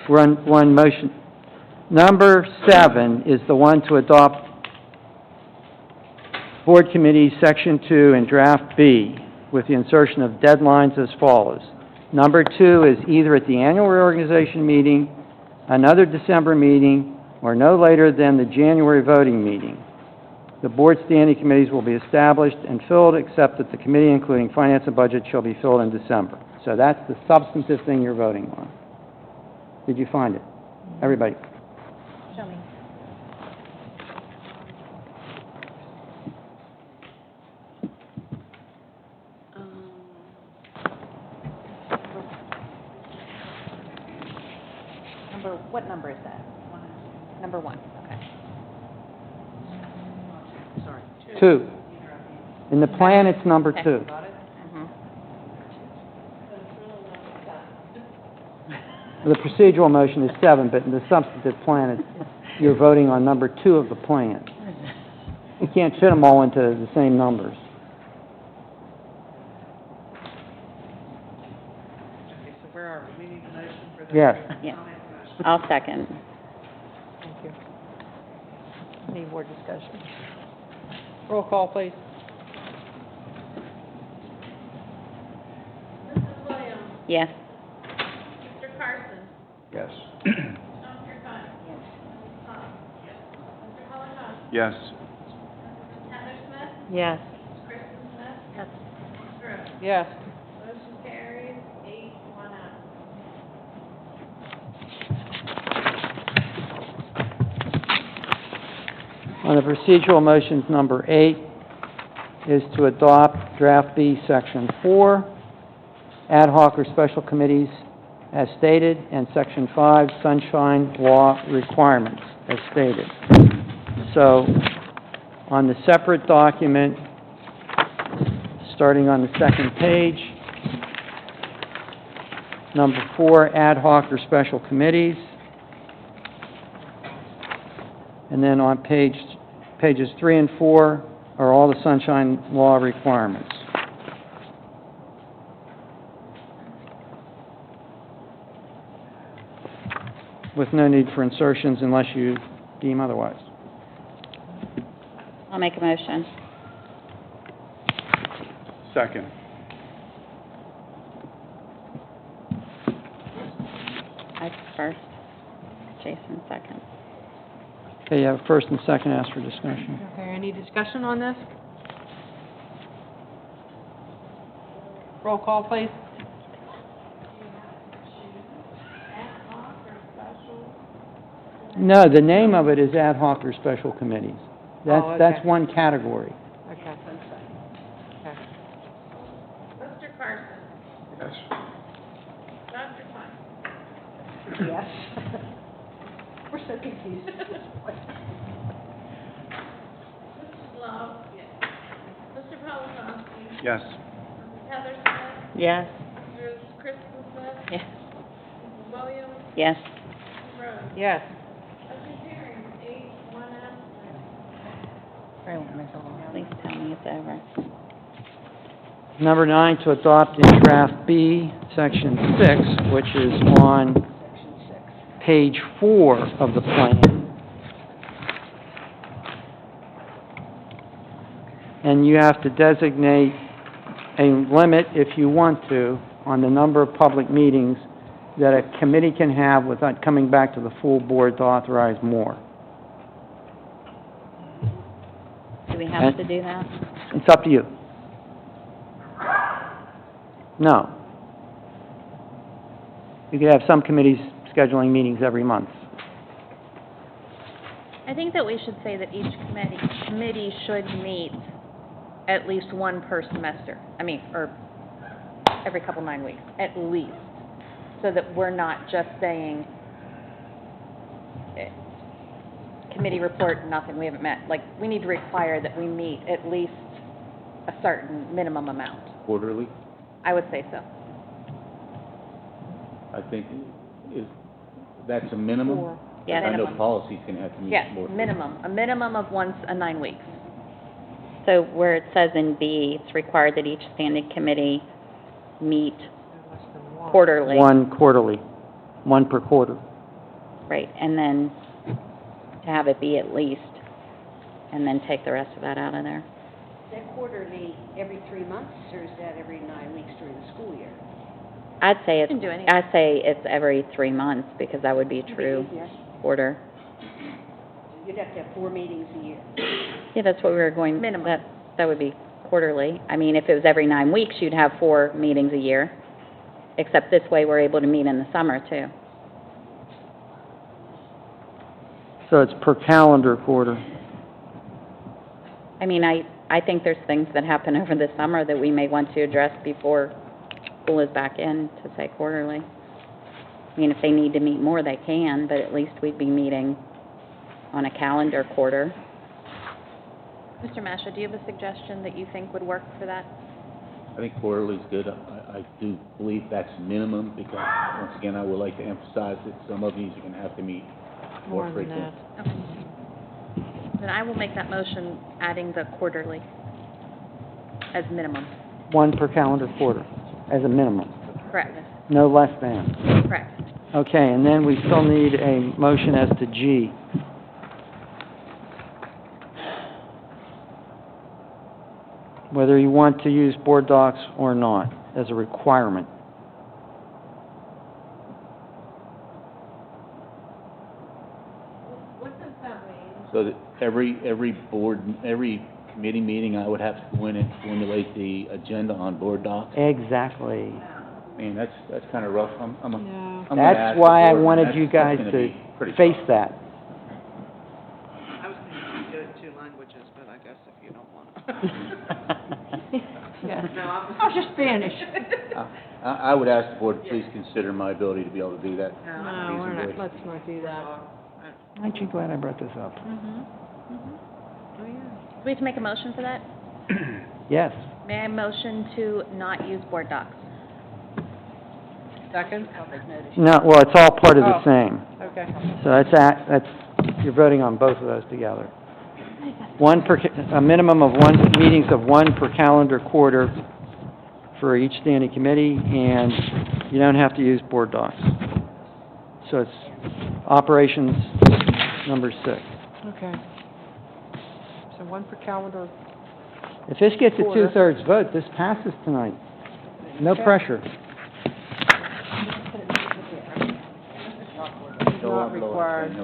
We're on motion. Number 7 is the one to adopt Board Committee Section 2 in Draft B with the insertion of deadlines as follows. Number 2 is either at the annual reorganization meeting, another December meeting, or no later than the January voting meeting. The board standing committees will be established and filled, except that the committee, including finance and budget, shall be filled in December. So that's the substantive thing you're voting on. Did you find it? Everybody? Show me. What number is that? Number 1, okay. Two. In the plan, it's number Okay. 2. Mhm. The procedural motion is 7, but in the substantive plan, you're voting on number 2 of the plan. You can't fit them all into the same numbers. Okay, so where are we? We need a motion for the. Yes. Yeah. I'll second. Thank you. Any more discussion? Roll call, please. Mrs. Williams, Yes. Mr. Carson, Yes. Dr. Fun. Yes. Mrs. Pop. Yes. Mr. Holocaust, Yes. Mrs. Heather Smith, Yes. Mrs. Kristen Smith. Yes. Mrs. Rhodes. Yes. Motion carries 8-1 absent. On the procedural motions, number 8 is to adopt draft B, section 4, ad hoc or special committees as stated, and section 5, sunshine law requirements as stated. So, on the separate document, starting on the second page, number 4, ad hoc or special committees. And then on pages 3 and 4 are all the sunshine law requirements. With no need for insertions unless you deem otherwise. I'll make a motion. Second. I first. Jason second. Okay, you have a first and second, ask for discussion. Okay, any discussion on this? Roll call, please. No, the name of it is ad hoc or special committees. Oh, That's okay. one category. Okay. Okay. Mr. Carson, Yes. Dr. Fun. Yes. We're so confused at this point. Mrs. Love. Yes. Mr. Polakowski. Yes. Mrs. Heather Smith. Yes. Mrs. Kristen Smith. Yes. Mrs. Williams. Yes. Mrs. Rhodes. Yes. Motion carries 8-1 absent. Please tell me it's over. Number 9, to adopt in draft B, section 6, which is on page 4 of the plan. And you have to designate a limit, if you want to, on the number of public meetings that a committee can have without coming back to the full board to authorize more. Do we have to do that? It's up to you. No. You could have some committees scheduling meetings every month. I think that we should say that each committee should meet at least one per semester. Or every couple 9 weeks, at least. So that we're not just saying, committee report, nothing, we haven't met. Like, we need to require that we meet at least a certain minimum amount. Quarterly, I would say so. I think, that's a minimum? Or- Yeah, I know minimum. policy's gonna have to meet Yes, more. minimum, a minimum of once a 9 weeks. So where it says in B, it's required that each standing committee meet Less than one. quarterly. One quarterly, one per quarter. Right, and then to have it be at least, and then take the rest of that out of there. Is that quarterly every 3 months, or is that every 9 weeks during the school year? I'd say it's, You can do any- I'd say it's every 3 months, because that would be a true Easier. quarter. You'd have to have 4 meetings a year. Yeah, that's what we were going, Minimum. that would be quarterly. I mean, if it was every 9 weeks, you'd have 4 meetings a year, except this way we're able to meet in the summer, too. So it's per calendar quarter. I mean, I think there's things that happen over the summer that we may want to address before school is back in, to say quarterly. I mean, if they need to meet more, they can, but at least we'd be meeting on a calendar quarter. Mr. Masha, do you have a suggestion that you think would work for that? I think quarterly is good. I do believe that's minimum, because, once again, I would like to emphasize that some of these are gonna have to meet more More than frequent. that. Okay. Then I will make that motion, adding the quarterly as minimum. 1 per calendar quarter, as a minimum, Correct. no less than. Correct. Okay, and then we still need a motion as to G. Whether you want to use board docs or not, as a requirement. What does that mean? So that every board, every committee meeting, I would have to go in and formulate the agenda on board docs. Exactly. I mean, that's kind of rough. I'm No. gonna ask That's the why I board, and wanted that's- you that's guys gonna to be pretty face tough. that. I was thinking do it in 2 languages, but I guess if you don't want to. Yeah. No, I'm Oh, just Spanish. I would ask the board to please consider my ability to be able to do that. No, No, we're reasonably. not, let's not do that. Aren't you glad I brought this up? Mm-hmm. Oh, yeah. Do we have to make a motion for that? Yes. May I motion to not use board docs? Second? No, well, it's all part of the Oh. same. Okay. So you're voting on both of those together. A minimum of 1, meetings of 1 per calendar quarter for each standing committee, and you don't have to use board docs. So it's operations number 6. Okay. So 1 per calendar. If this gets a Quarter. 2/3 vote, this passes tonight. No Okay. pressure. Not required. No.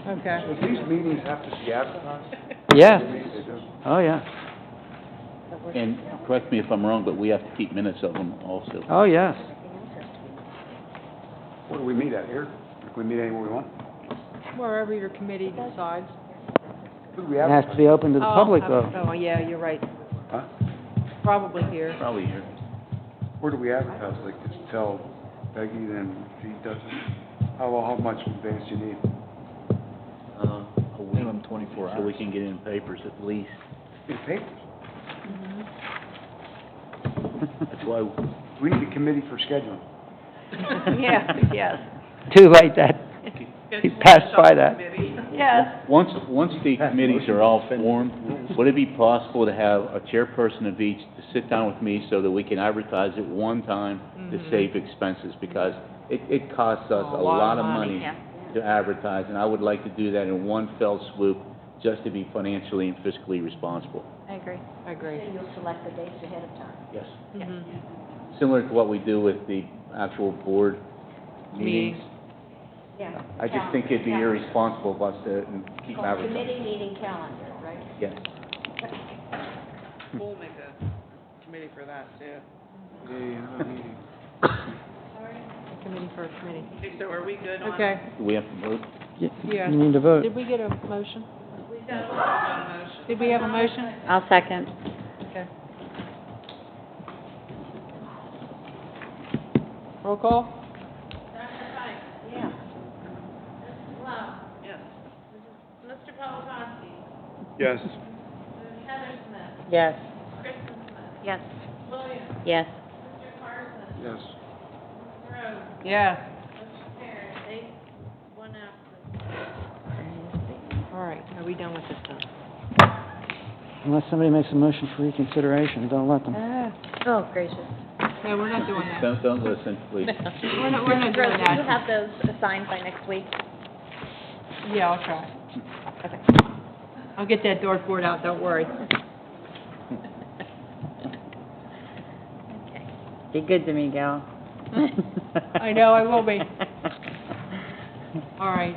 Okay. Does these meetings have to be advertised? Yes. They do. Oh, yeah. And correct me if I'm wrong, but we have to keep minutes of them also. Oh, yes. Where do we meet at, here? Can we meet anywhere we want? Wherever your committee decides. Who do we It has to be open to the public, though. Oh, yeah, you're right. Huh? Probably here. Probably here. Where do we advertise, like, just tell Peggy, then she does it? How much advance do you need? A week. Minimum 24 hours. So we can get in papers at least. In papers? That's why, We need a committee for scheduling. Yeah, yes. Too late, that, he passed by that. Yes. once the committees are all formed, would it be possible to have a chairperson of each to sit down with me so that we can advertise it one time to save expenses? Because it costs us a lot of money Yeah. to advertise, and I would like to do that in one fell swoop, just to be financially and fiscally responsible. I agree. I agree. Then you'll select the dates ahead of time. Yes. Mhm. Similar to what we do with the actual board meetings. Yeah. I just think it'd be irresponsible of us to keep Called advertising. committee meeting calendar, right? Yes. We'll make a committee for that too. Committee for a committee. Okay, so are we good on? Okay. Do we have to vote? Yeah. You need to vote. Did we get a motion? We got a motion. Did we have a motion? I'll second. Okay. Roll call? Dr. Pike? Yeah. Mrs. Love? Yes. Mr. Polakowski? Yes. Mrs. Heather Smith? Yes. Kristen Smith? Yes. Williams? Yes. Mr. Carson? Yes. Mrs. Rhodes? Yes. Mr. Perry? 1 absent. All right, are we done with this then? Unless somebody makes a motion for reconsideration, don't let them. Oh, gracious. No, we're not doing that. Don't listen, please. We're not doing Rose, will you that. have those assigned by next week? Yeah, I'll try. Okay. I'll get that dartboard out, don't worry. Okay. Be good to me, gal. I know, I will be. All right,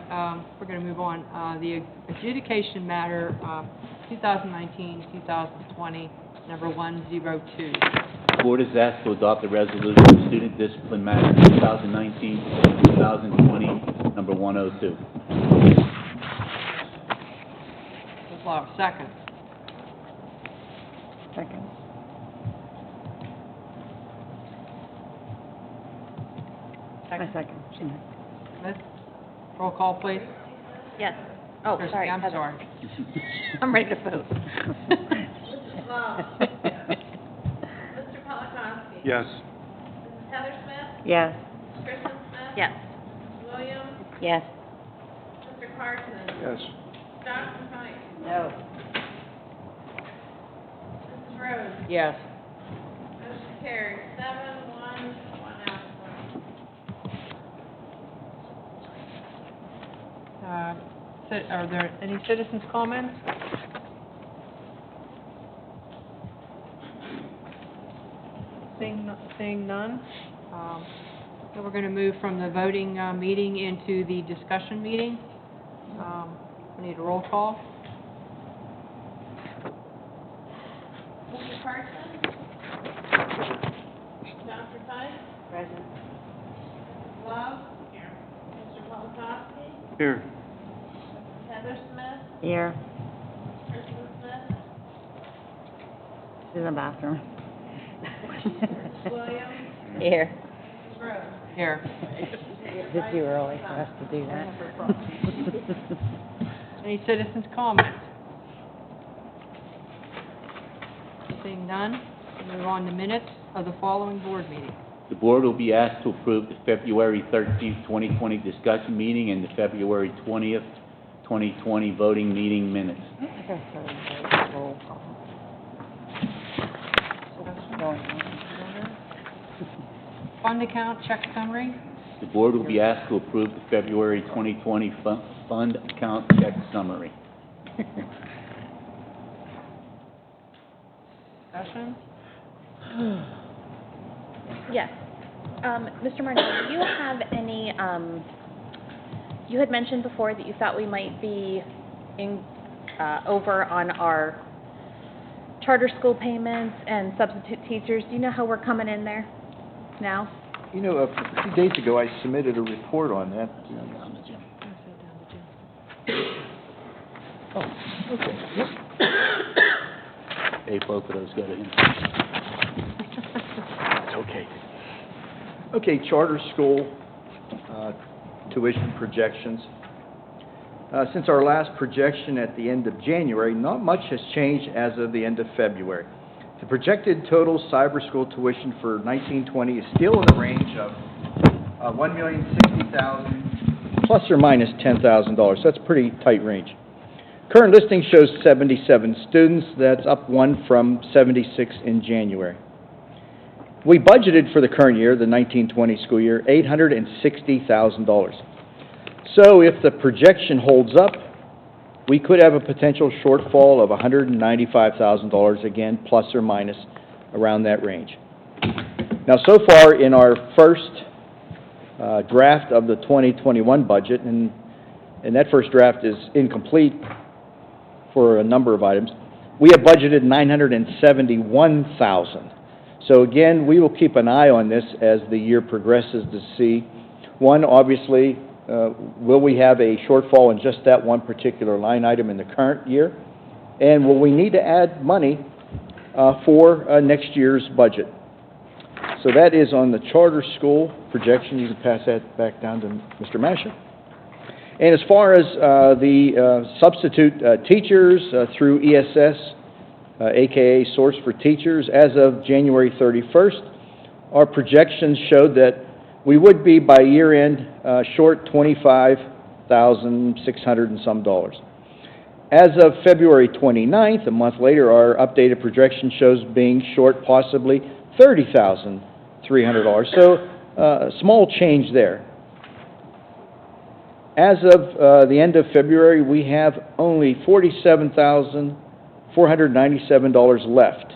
we're gonna move on. The adjudication matter, 2019-2020, number 102. The board is asked to adopt the resolution of student discipline matter 2019-2020, number 102. Ms. Love, second. Second. Second. Liz, roll call, please. Yes. Oh, Christie, sorry, I'm Heather. sorry. I'm ready to vote. Mrs. Love. Mr. Polakowski. Yes. Mrs. Heather Smith. Yes. Mrs. Kristen Smith. Yes. Mrs. Williams. Yes. Mr. Carson. Yes. Dr. Fike. No. Mrs. Rhodes. Yes. Motion carries 7-1, one absent. Are there any citizens' comments? Seeing none, then we're going to move from the voting meeting into the discussion meeting. We need a roll call. Mr. Carson. Dr. Fike. Present. Mrs. Love. Here. Mr. Polakowski. Here. Heather Smith. Here. Kristen Smith. She's in the bathroom. Mrs. Williams. Here. Mrs. Rhodes. Here. Is it too early for us to do that? Any citizens' comments? Seeing none, we'll move on to minutes of the following board meeting. The board will be asked to approve the February 13th, 2020 discussion meeting and the February 20th, 2020 voting meeting minutes. Roll call. Fund account check summary. The board will be asked to approve the February 2020 fund account check summary. Discussion. Yes. Mr. Marnell, do you have any, you had mentioned before that you thought we might be over on our charter school payments and substitute teachers. Do you know how we're coming in there now? You know, a few days ago, I submitted a report on that. Oh, okay. Yep. Hey, both of those go to him. It's okay. Okay, charter school tuition projections. Since our last projection at the end of January, not much has changed as of the end of February. The projected total cyber school tuition for 1920 is still in the range of $1,060,000 plus or minus $10,000. So that's a pretty tight range. Current listing shows 77 students. That's up one from 76 in January. We budgeted for the current year, the 1920 school year, $860,000. So if the projection holds up, we could have a potential shortfall of $195,000, again, plus or minus around that range. Now, so far in our first draft of the 2021 budget, and that first draft is incomplete for a number of items, we have budgeted $971,000. So again, we will keep an eye on this as the year progresses to see, one, obviously, will we have a shortfall in just that one particular line item in the current year? And will we need to add money for next year's budget? So that is on the charter school projection. You can pass that back down to Mr. Masher. And as far as the substitute teachers through ESS, AKA Source for Teachers, as of January 31st, our projections showed that we would be by year end short $25,600 and some dollars. As of February 29th, a month later, our updated projection shows being short possibly $30,300. So a small change there. As of the end of February, we have only $47,497 left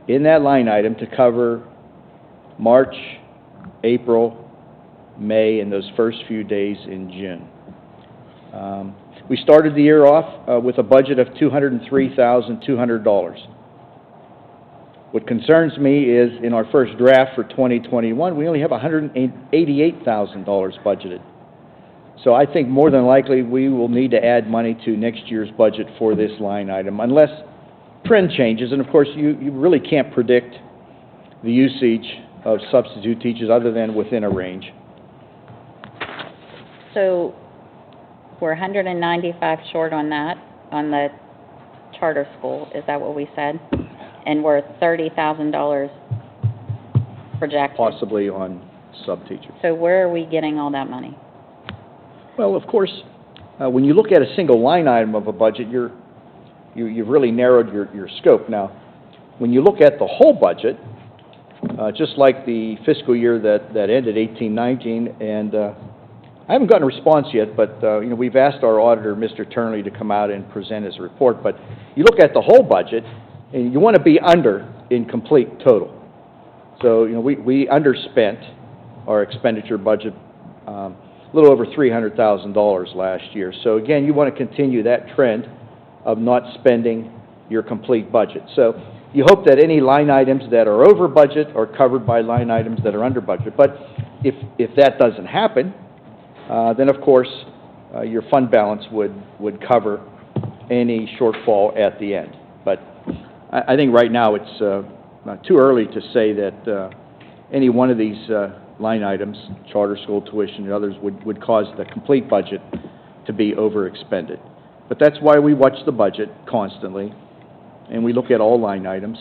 in that line item to cover March, April, May, and those first few days in June. We started the year off with a budget of $203,200. What concerns me is, in our first draft for 2021, we only have $188,000 budgeted. So I think more than likely, we will need to add money to next year's budget for this line item, unless trend changes, and of course, you really can't predict the usage of substitute teachers other than within a range. So we're 195 short on that, on the charter school, is that what we said? And we're $30,000 projected. Possibly on sub-teachers. So where are we getting all that money? Well, of course, when you look at a single line item of a budget, you've really narrowed your scope. Now, when you look at the whole budget, just like the fiscal year that ended 18-19, and I haven't gotten a response yet, but we've asked our auditor, Mr. Turnley, to come out and present his report. But you look at the whole budget, and you want to be under in complete total. So, we underspent our expenditure budget a little over $300,000 last year. So again, you want to continue that trend of not spending your complete budget. So you hope that any line items that are over budget are covered by line items that are under budget. But if that doesn't happen, then of course your fund balance would cover any shortfall at the end. But I think right now it's too early to say that any one of these line items, charter school tuition and others, would cause the complete budget to be overexpended. But that's why we watch the budget constantly, and we look at all line items.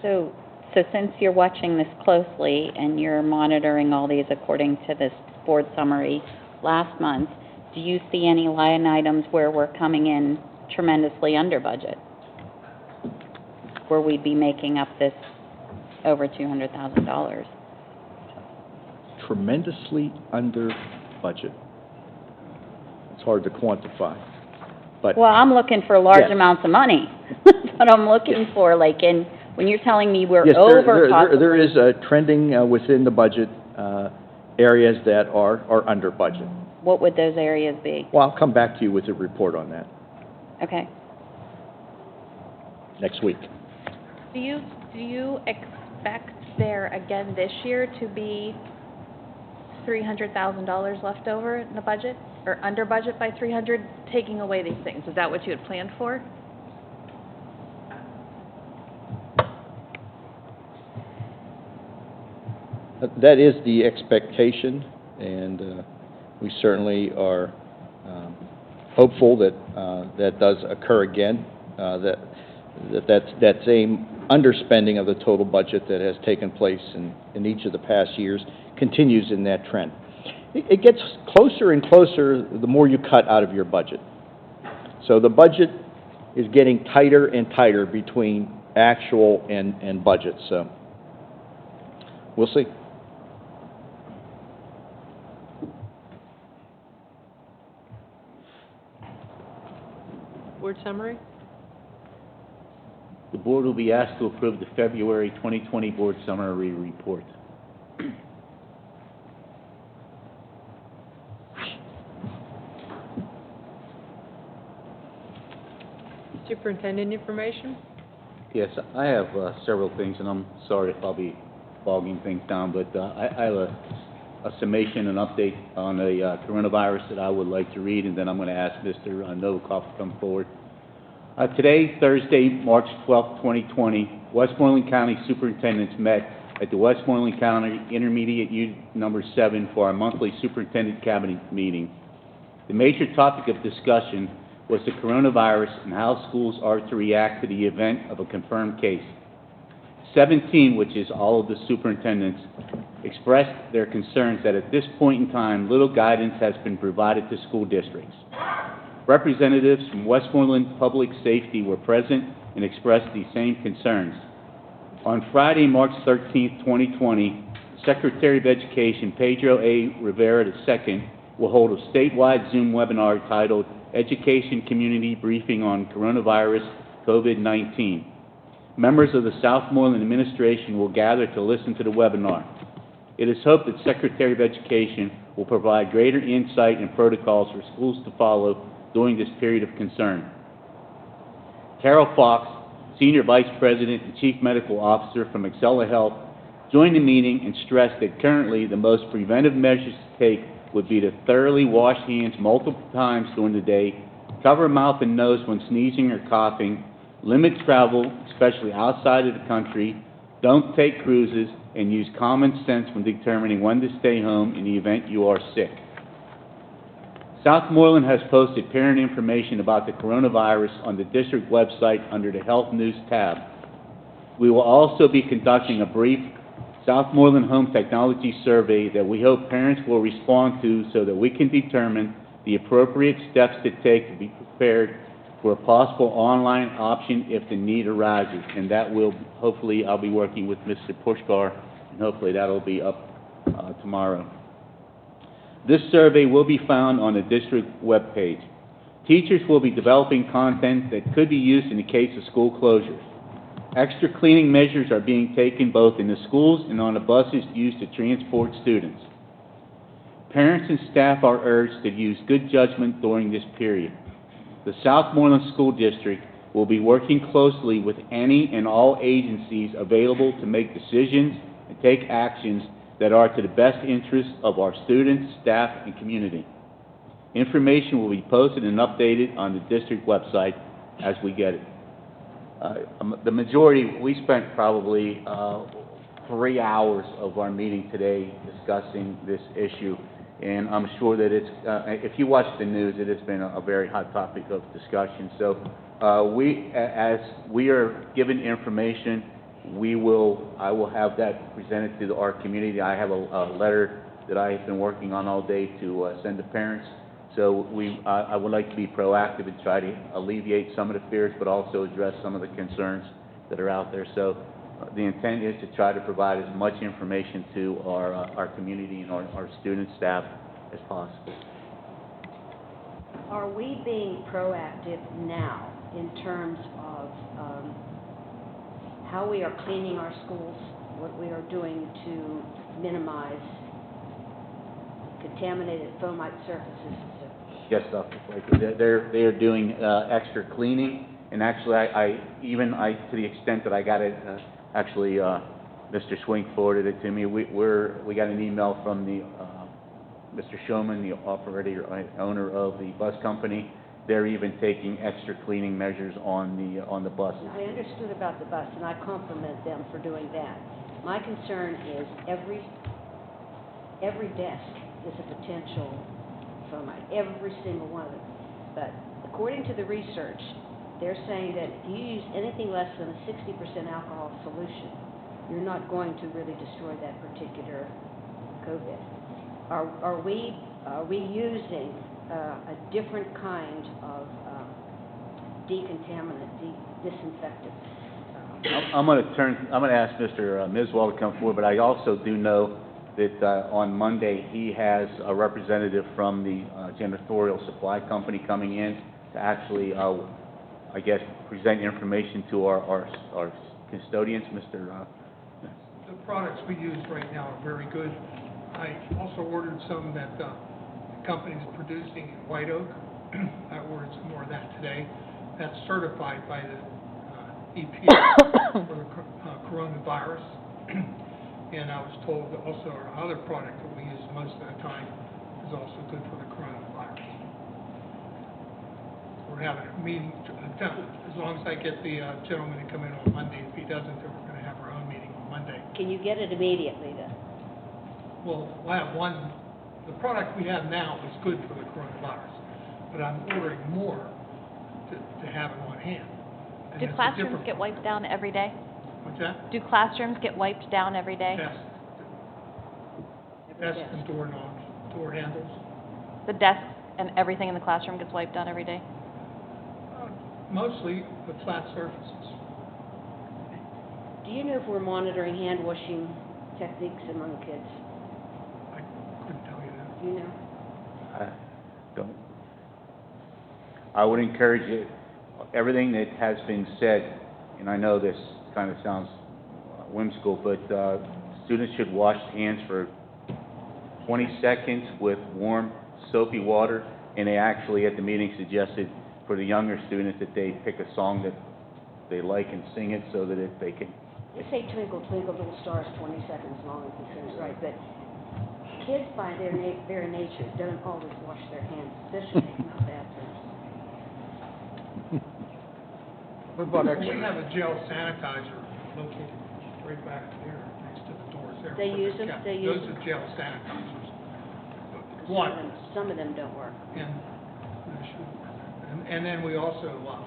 So since you're watching this closely and you're monitoring all these according to this board summary last month, do you see any line items where we're coming in tremendously under budget? Where we'd be making up this over $200,000? Tremendously under budget. It's hard to quantify. But Well, I'm looking for large Yes. amounts of money. That's what I'm looking for, like, when you're telling me we're yes, over possibly. there is trending within the budget areas that are under budget. What would those areas be? Well, I'll come back to you with a report on that Okay. next week. Do you expect there again this year to be $300,000 left over in the budget, or under budget by 300, taking away these things? Is that what you had planned for? That is the expectation, and we certainly are hopeful that that does occur again, that same underspending of the total budget that has taken place in each of the past years continues in that trend. It gets closer and closer the more you cut out of your budget. So the budget is getting tighter and tighter between actual and budget, so we'll see. Board summary? The board will be asked to approve the February 2020 board summary report. Superintendent information? Yes, I have several things, and I'm sorry if I'll be bogging things down, but I have a summation and update on the coronavirus that I would like to read, and then I'm going to ask Mr. Novikov to come forward. Today, Thursday, March 12, 2020, Westmoreland County Superintendents met at the Westmoreland County Intermediate Unit Number 7 for our monthly Superintendent Cabinet meeting. The major topic of discussion was the coronavirus and how schools are to react to the event of a confirmed case. 17, which is all of the superintendents, expressed their concerns that at this point in time, little guidance has been provided to school districts. Representatives from Westmoreland Public Safety were present and expressed these same concerns. On Friday, March 13, 2020, Secretary of Education Pedro A. Rivera II will hold a statewide Zoom webinar titled Education Community Briefing on Coronavirus COVID-19. Members of the Southmoreland administration will gather to listen to the webinar. It is hoped that Secretary of Education will provide greater insight and protocols for schools to follow during this period of concern. Carol Fox, Senior Vice President and Chief Medical Officer from Excella Health, joined the meeting and stressed that currently the most preventive measures to take would be to thoroughly wash hands multiple times during the day, cover mouth and nose when sneezing or coughing, limit travel, especially outside of the country, don't take cruises, and use common sense when determining when to stay home in the event you are sick. Southmoreland has posted parent information about the coronavirus on the district website under the Health News tab. We will also be conducting a brief Southmoreland Home Technology Survey that we hope parents will respond to so that we can determine the appropriate steps to take to be prepared for a possible online option if the need arises. And that will, hopefully, I'll be working with Mr. Pushkar, and hopefully that'll be up tomorrow. This survey will be found on the district webpage. Teachers will be developing content that could be used in the case of school closures. Extra cleaning measures are being taken both in the schools and on the buses used to transport students. Parents and staff are urged to use good judgment during this period. The Southmoreland School District will be working closely with any and all agencies available to make decisions and take actions that are to the best interest of our students, staff, and community. Information will be posted and updated on the district website as we get it. The majority, we spent probably 3 hours of our meeting today discussing this issue, and I'm sure that it's, if you watch the news, it has been a very hot topic of discussion. So as we are given information, I will have that presented to our community. I have a letter that I have been working on all day to send to parents. So I would like to be proactive and try to alleviate some of the fears, but also address some of the concerns that are out there. So the intent is to try to provide as much information to our community and our student staff as possible. Are we being proactive now in terms of how we are cleaning our schools, what we are doing to minimize contaminated fomite surfaces? Yes, Dr. Flake. They are doing extra cleaning, and actually, to the extent that I got it, Mr. Swink forwarded it to me. We got an email from the Mr. Showman, the owner of the bus company. They're even taking extra cleaning measures on the buses. I understood about the bus, and I compliment them for doing that. My concern is every desk is a potential fomite, every single one of them. But according to the research, they're saying that if you use anything less than a 60% alcohol solution, you're not going to really destroy that particular COVID. Are we using a different kind of decontaminant, disinfectant? I'm going to ask Mr. Miswell to come forward, but I also do know that on Monday he has a representative from the janitorial supply company coming in to actually, I guess, present information to our custodians, Mr. The products we use right now are very good. I also ordered some that the company's producing in White Oak. I ordered some more of that today. That's certified by the EPA for the coronavirus. And I was told that also our other product that we use most of the time is also good for the coronavirus. We're having a meeting, as long as I get the gentleman to come in on Monday. If he doesn't, then we're going to have our own meeting on Monday. Can you get it immediately then? Well, I have one. The product we have now is good for the coronavirus, but I'm ordering more to have it on hand. And Do it's a classrooms different- get wiped down every day? What's that? Do classrooms get wiped down every day? Desk. Desk and door knobs, door handles. The desks and everything in the classroom gets wiped down every day? Mostly the flat surfaces. Do you know if we're monitoring hand washing techniques among kids? I couldn't tell you that. Do you know? I don't. I would encourage you, everything that has been said, and I know this kind of sounds whimsical, but students should wash hands for 20 seconds with warm, soapy water. and they actually, at the meeting, suggested for the younger students that they pick a song that they like and sing it so that they can, They say twinkle, twinkle, little stars, 20 seconds long, if you sing it right, but kids by their very nature don't always wash their hands, especially in the bathrooms. What about We extra? have a gel sanitizer located right back there, next to the doors there. They for use the them? cat. They use Those are gel sanitizers. Some One, of them, some of them don't work. and, and then we also,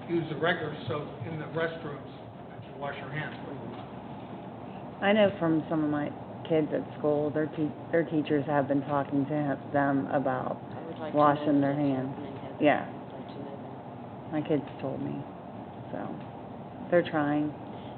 use the regular soap in the restrooms to wash your hands with. I know from some of my kids at school, their teachers have been talking to them about I would like to washing know their what's hands. happening, Heather. Yeah, I'd like to know that. my kids told me, so they're trying.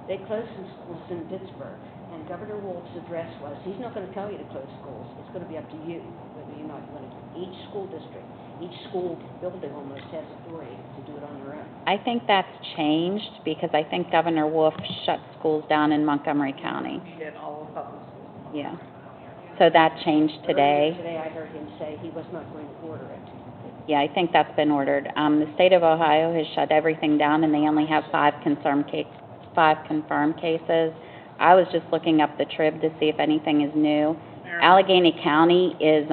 They closed some schools in Pittsburgh, and Governor Wolf's address was, he's not gonna tell you to close schools, it's gonna be up to you, whether you're not gonna, each school district, each school building almost has authority to do it on their own. I think that's changed because I think Governor Wolf shut schools down in Montgomery County. We did all of public schools. Yeah. So that changed today. Earlier today, I heard him say he was not going to order it. Yeah, I think that's been ordered. The state of Ohio has shut everything down, and they only have 5 confirmed cases. I was just looking up the Trib to see if anything is new. Allegheny County is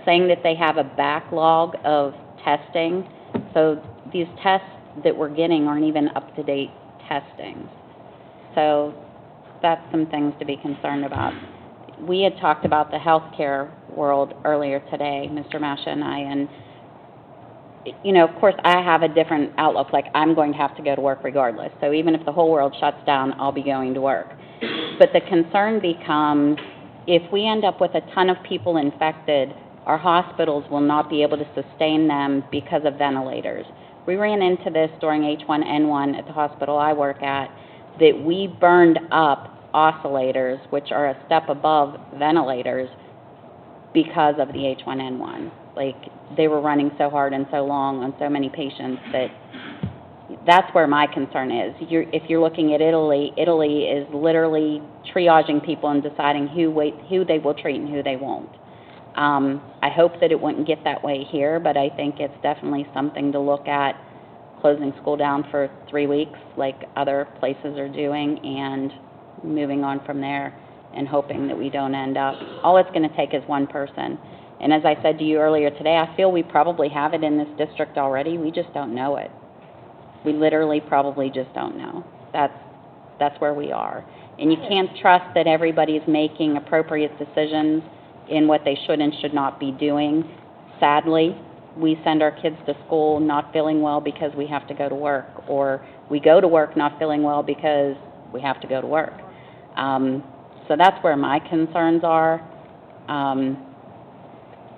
saying that they have a backlog of testing, so these tests that we're getting aren't even up-to-date testing. So that's some things to be concerned about. We had talked about the healthcare world earlier today, Mr. Masha and I, and you know, of course, I have a different outlook, like I'm going to have to go to work regardless. So even if the whole world shuts down, I'll be going to work. But the concern becomes, if we end up with a ton of people infected, our hospitals will not be able to sustain them because of ventilators. We ran into this during H1N1 at the hospital I work at, that we burned up oscillators, which are a step above ventilators, because of the H1N1. Like, they were running so hard and so long on so many patients that's where my concern is. If you're looking at Italy, Italy is literally triaging people and deciding who they will treat and who they won't. I hope that it wouldn't get that way here, but I think it's definitely something to look at, closing school down for 3 weeks like other places are doing, and moving on from there and hoping that we don't end up, all it's going to take is one person. And as I said to you earlier today, I feel we probably have it in this district already, we just don't know it. We literally probably just don't know. That's where we are. And you can't trust that everybody's making appropriate decisions in what they should and should not be doing. Sadly, we send our kids to school not feeling well because we have to go to work, or we go to work not feeling well because we have to go to work. So that's where my concerns are.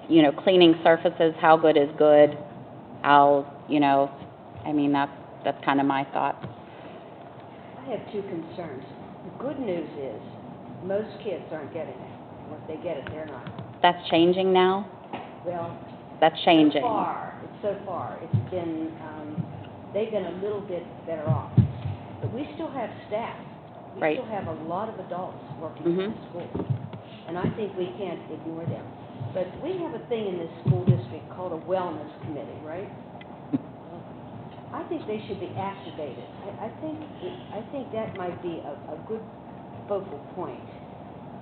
You know, cleaning surfaces, how good is good? I mean, that's kind of my thought. I have two concerns. The good news is, most kids aren't getting it. Or if they get it, they're not. That's changing now? Well, That's changing. so far, it's been, they've been a little bit better off. But we still have staff. Right. We still have a lot of adults working in the school. And I think we can't ignore them. But we have a thing in this school district called a wellness committee, right? I think they should be activated. I think that might be a good focal point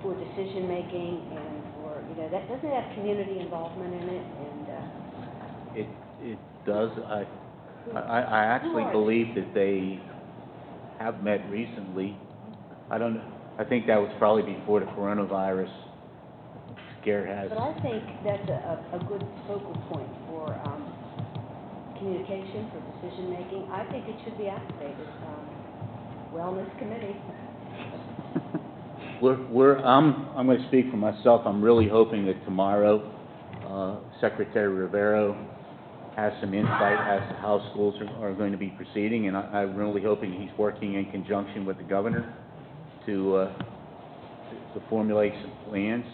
for decision-making and for, that doesn't have community involvement in it, and, it does. I actually believe that they have met recently. I think that was probably before the coronavirus scare has. but I think that's a good focal point for, communication, for decision-making. I think it should be activated, wellness committee. I'm going to speak for myself. I'm really hoping that tomorrow, Secretary Rivero has some insight as to how schools are going to be proceeding, and I'm really hoping he's working in conjunction with the governor to formulate some plans.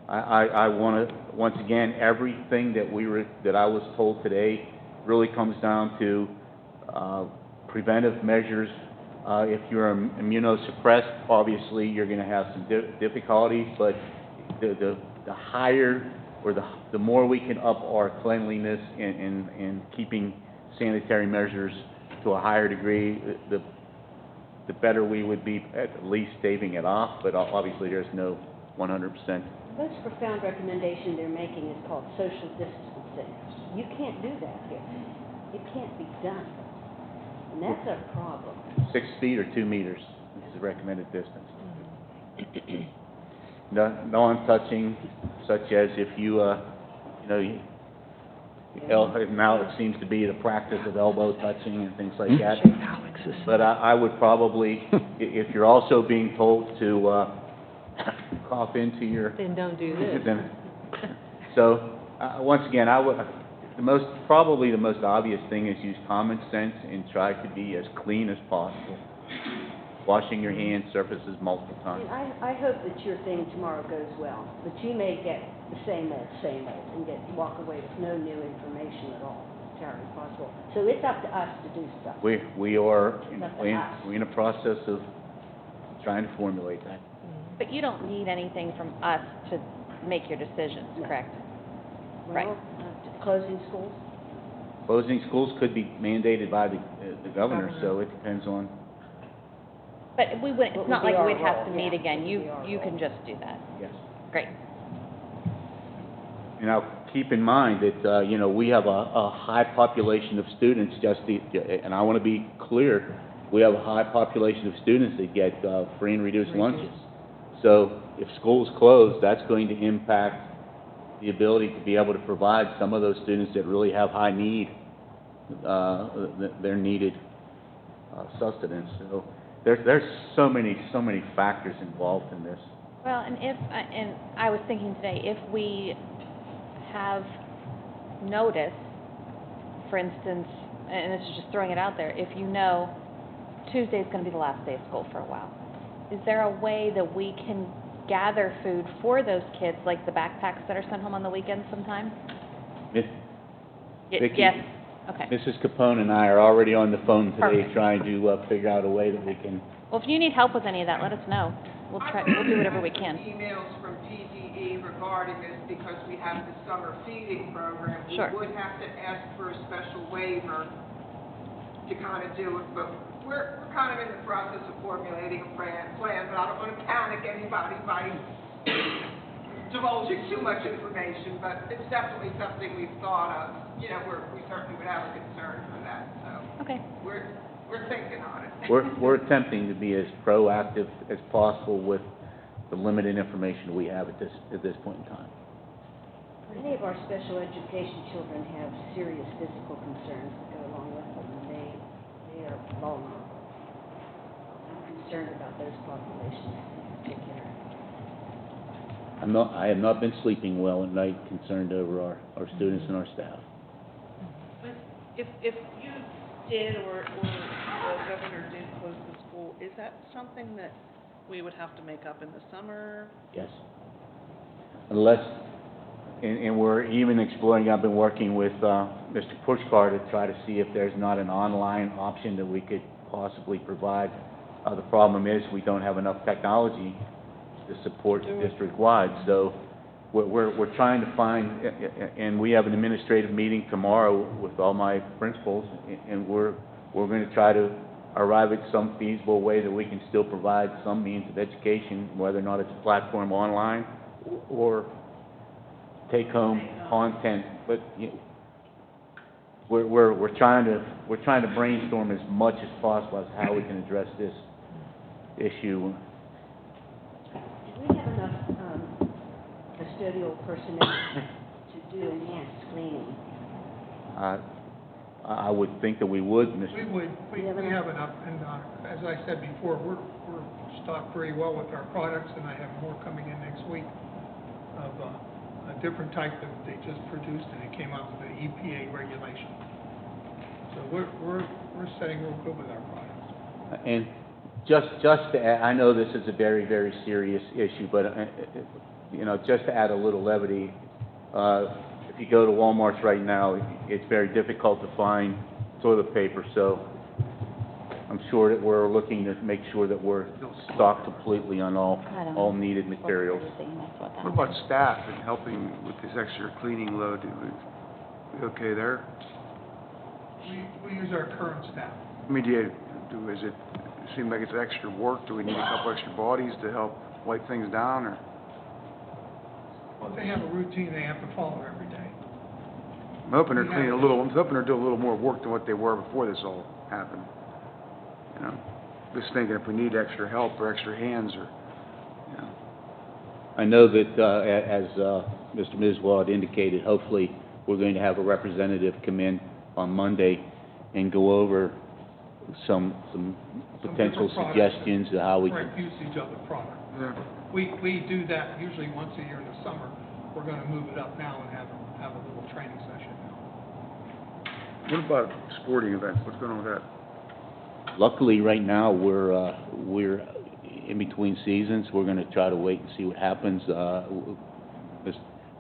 I want to, once again, everything that I was told today really comes down to preventive measures. If you're immunosuppressed, obviously you're going to have some difficulties, but the higher or the more we can up our cleanliness and keeping sanitary measures to a higher degree, the better we would be at least staving it off, but obviously there's no 100%. The most profound recommendation they're making is called social distancing. You can't do that here. It can't be done. And that's our problem. 6 feet or 2 meters is the recommended distance. Non-touching, such as if now it seems to be the practice of elbow touching and things like that. But I would probably, if you're also being told to cough into your... Then don't do this. So, once again, probably the most obvious thing is use common sense and try to be as clean as possible. Washing your hands, surfaces multiple times. And I hope that your thing tomorrow goes well, but you may get the same old, and walk away with no new information at all. It's terribly possible. So it's up to us to do stuff. We're in a process of trying to formulate that. But you don't need anything from us to make your decisions, No. correct? Well, closing schools? Closing schools could be mandated by the governor, so it depends on... But we wouldn't, What it's not would be like our we'd have to role? meet Yeah, again. what would be our You can role? just do that. Yes. Great. And now, keep in mind that, we have a high population of students, and I want to be clear, we have a high population of students that get free and reduced lunches. So if schools close, that's going to impact the ability to be able to provide some of those students that really have high need, their needed sustenance. So there's so many factors involved in this. Well, and I was thinking today, if we have notice, for instance, and this is just throwing it out there, if you know Tuesday's going to be the last day of school for a while, is there a way that we can gather food for those kids, like the backpacks that are sent home on the weekends sometimes? Vicki, Yes, okay. Mrs. Capone and I are already on the phone today Perfect. trying to figure out a way that we can... Well, if you need help with any of that, let us know. We'll do whatever we can. Emails from TDE regarding this because we have the summer feeding program. Sure. We would have to ask for a special waiver to kind of do it, but we're kind of in the process of formulating a plan, but I don't want to panic anybody by divulging too much information, but it's definitely something we've thought of. We certainly would have a concern for that, so. Okay. We're thinking on it. We're attempting to be as proactive as possible with the limited information we have at this point in time. Many of our special education children have serious physical concerns that go along with them, and they are vulnerable. I'm concerned about those populations in particular. I have not been sleeping well at night, concerned over our students and our staff. If you did or the governor did close the school, is that something that we would have to make up in the summer? Yes. Unless, and we're even exploring, I've been working with Mr. Pushkar to try to see if there's not an online option that we could possibly provide. The problem is we don't have enough technology to support district-wide, so we're trying to find, and we have an administrative meeting tomorrow with all my principals, and we're going to try to arrive at some feasible way that we can still provide some means of education, whether or not it's a platform online or take-home content. But we're trying to brainstorm as much as possible as how we can address this issue. Do we have enough custodial personnel to do enhanced cleaning? I would think that we would, Mr. We would, we have enough, and as I said before, we're stocked very well with our products, and I have more coming in next week of a different type that they just produced, and it came out with the EPA regulation. So we're setting real good with our products. And just to add, I know this is a very, very serious issue, but, just to add a little levity, if you go to Walmart's right now, it's very difficult to find toilet paper, so I'm sure that we're looking to make sure that we're stocked completely on I don't know. all needed materials. That's what that What about staff and helping with this extra cleaning load? We okay there? We use our current staff. I mean, is it seem like it's extra work? Do we need a couple extra bodies to help wipe things down, or? Well, they have a routine they have to follow every day. I'm hoping they're cleaning a little, I'm hoping they're doing a little more work than what they were before this all happened. You know, just thinking if we need extra help or extra hands or, you know. I know that, as Mr. Miswald indicated, hopefully, we're going to have a representative come in on Monday and go over some potential different products. suggestions of how we Right, can... usage of the product. Yeah. We do that usually once a year in the summer. We're gonna move it up now and have a little training session now. What about sporting events? What's going on with that? Luckily, right now, we're in between seasons. We're gonna try to wait and see what happens. We're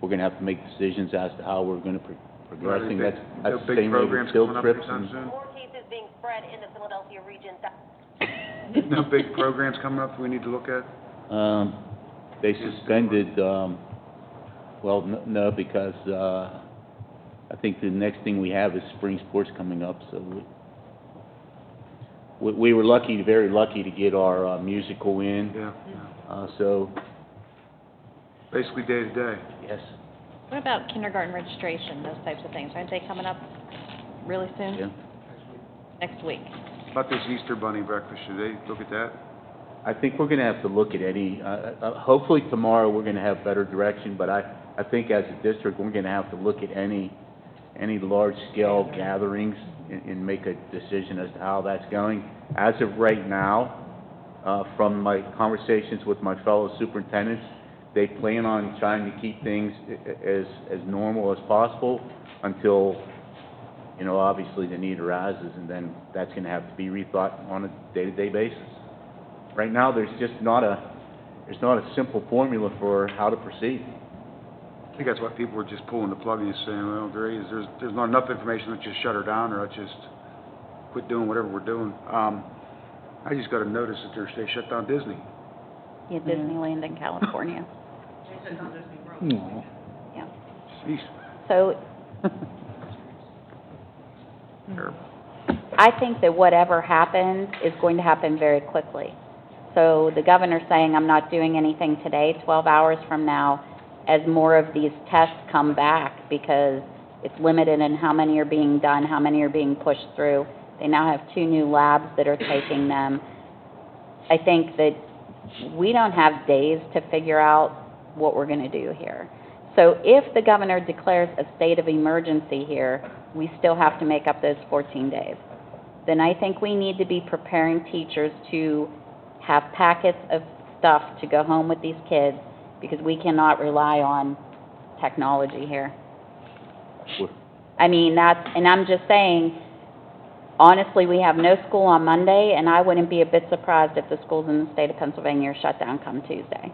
gonna have to make decisions as to how we're gonna progressing. Right, That's no the big same way with programs field coming up trips anytime and... soon? More cases being spread in the Philadelphia region. No big programs coming up we need to look at? They suspended, well, no, because, I think the next thing we have is spring sports coming up, so we were lucky, very lucky to get our, musical in, Yeah. so, Basically day to day. yes. What about kindergarten registration, those types of things? Aren't they coming up really soon? Yeah. Next week? About this Easter bunny breakfast, should they look at that? I think we're gonna have to look at any, hopefully tomorrow we're gonna have better direction, but I think as a district, we're gonna have to look at any large-scale gatherings and make a decision as to how that's going. As of right now, from my conversations with my fellow superintendents, they plan on trying to keep things as normal as possible until, you know, obviously the need arises, and then that's gonna have to be rethought on a day-to-day basis. Right now, there's not a simple formula for how to proceed. I think that's why people were just pulling the plug and just saying, well, great, there's not enough information, let's just shut her down, or let's just quit doing whatever we're doing. I just got a notice that they shut down Disney. Yeah, Disneyland in California. No. Yeah. Jeez, So, terrible. I think that whatever happens is going to happen very quickly. So the governor's saying, I'm not doing anything today, 12 hours from now, as more of these tests come back, because it's limited in how many are being done, how many are being pushed through. They now have 2 new labs that are taking them. I think that we don't have days to figure out what we're going to do here. So if the governor declares a state of emergency here, we still have to make up those 14 days. Then I think we need to be preparing teachers to have packets of stuff to go home with these kids, because we cannot rely on technology here. I mean, and I'm just saying, honestly, we have no school on Monday, and I wouldn't be a bit surprised if the schools in the state of Pennsylvania are shut down come Tuesday.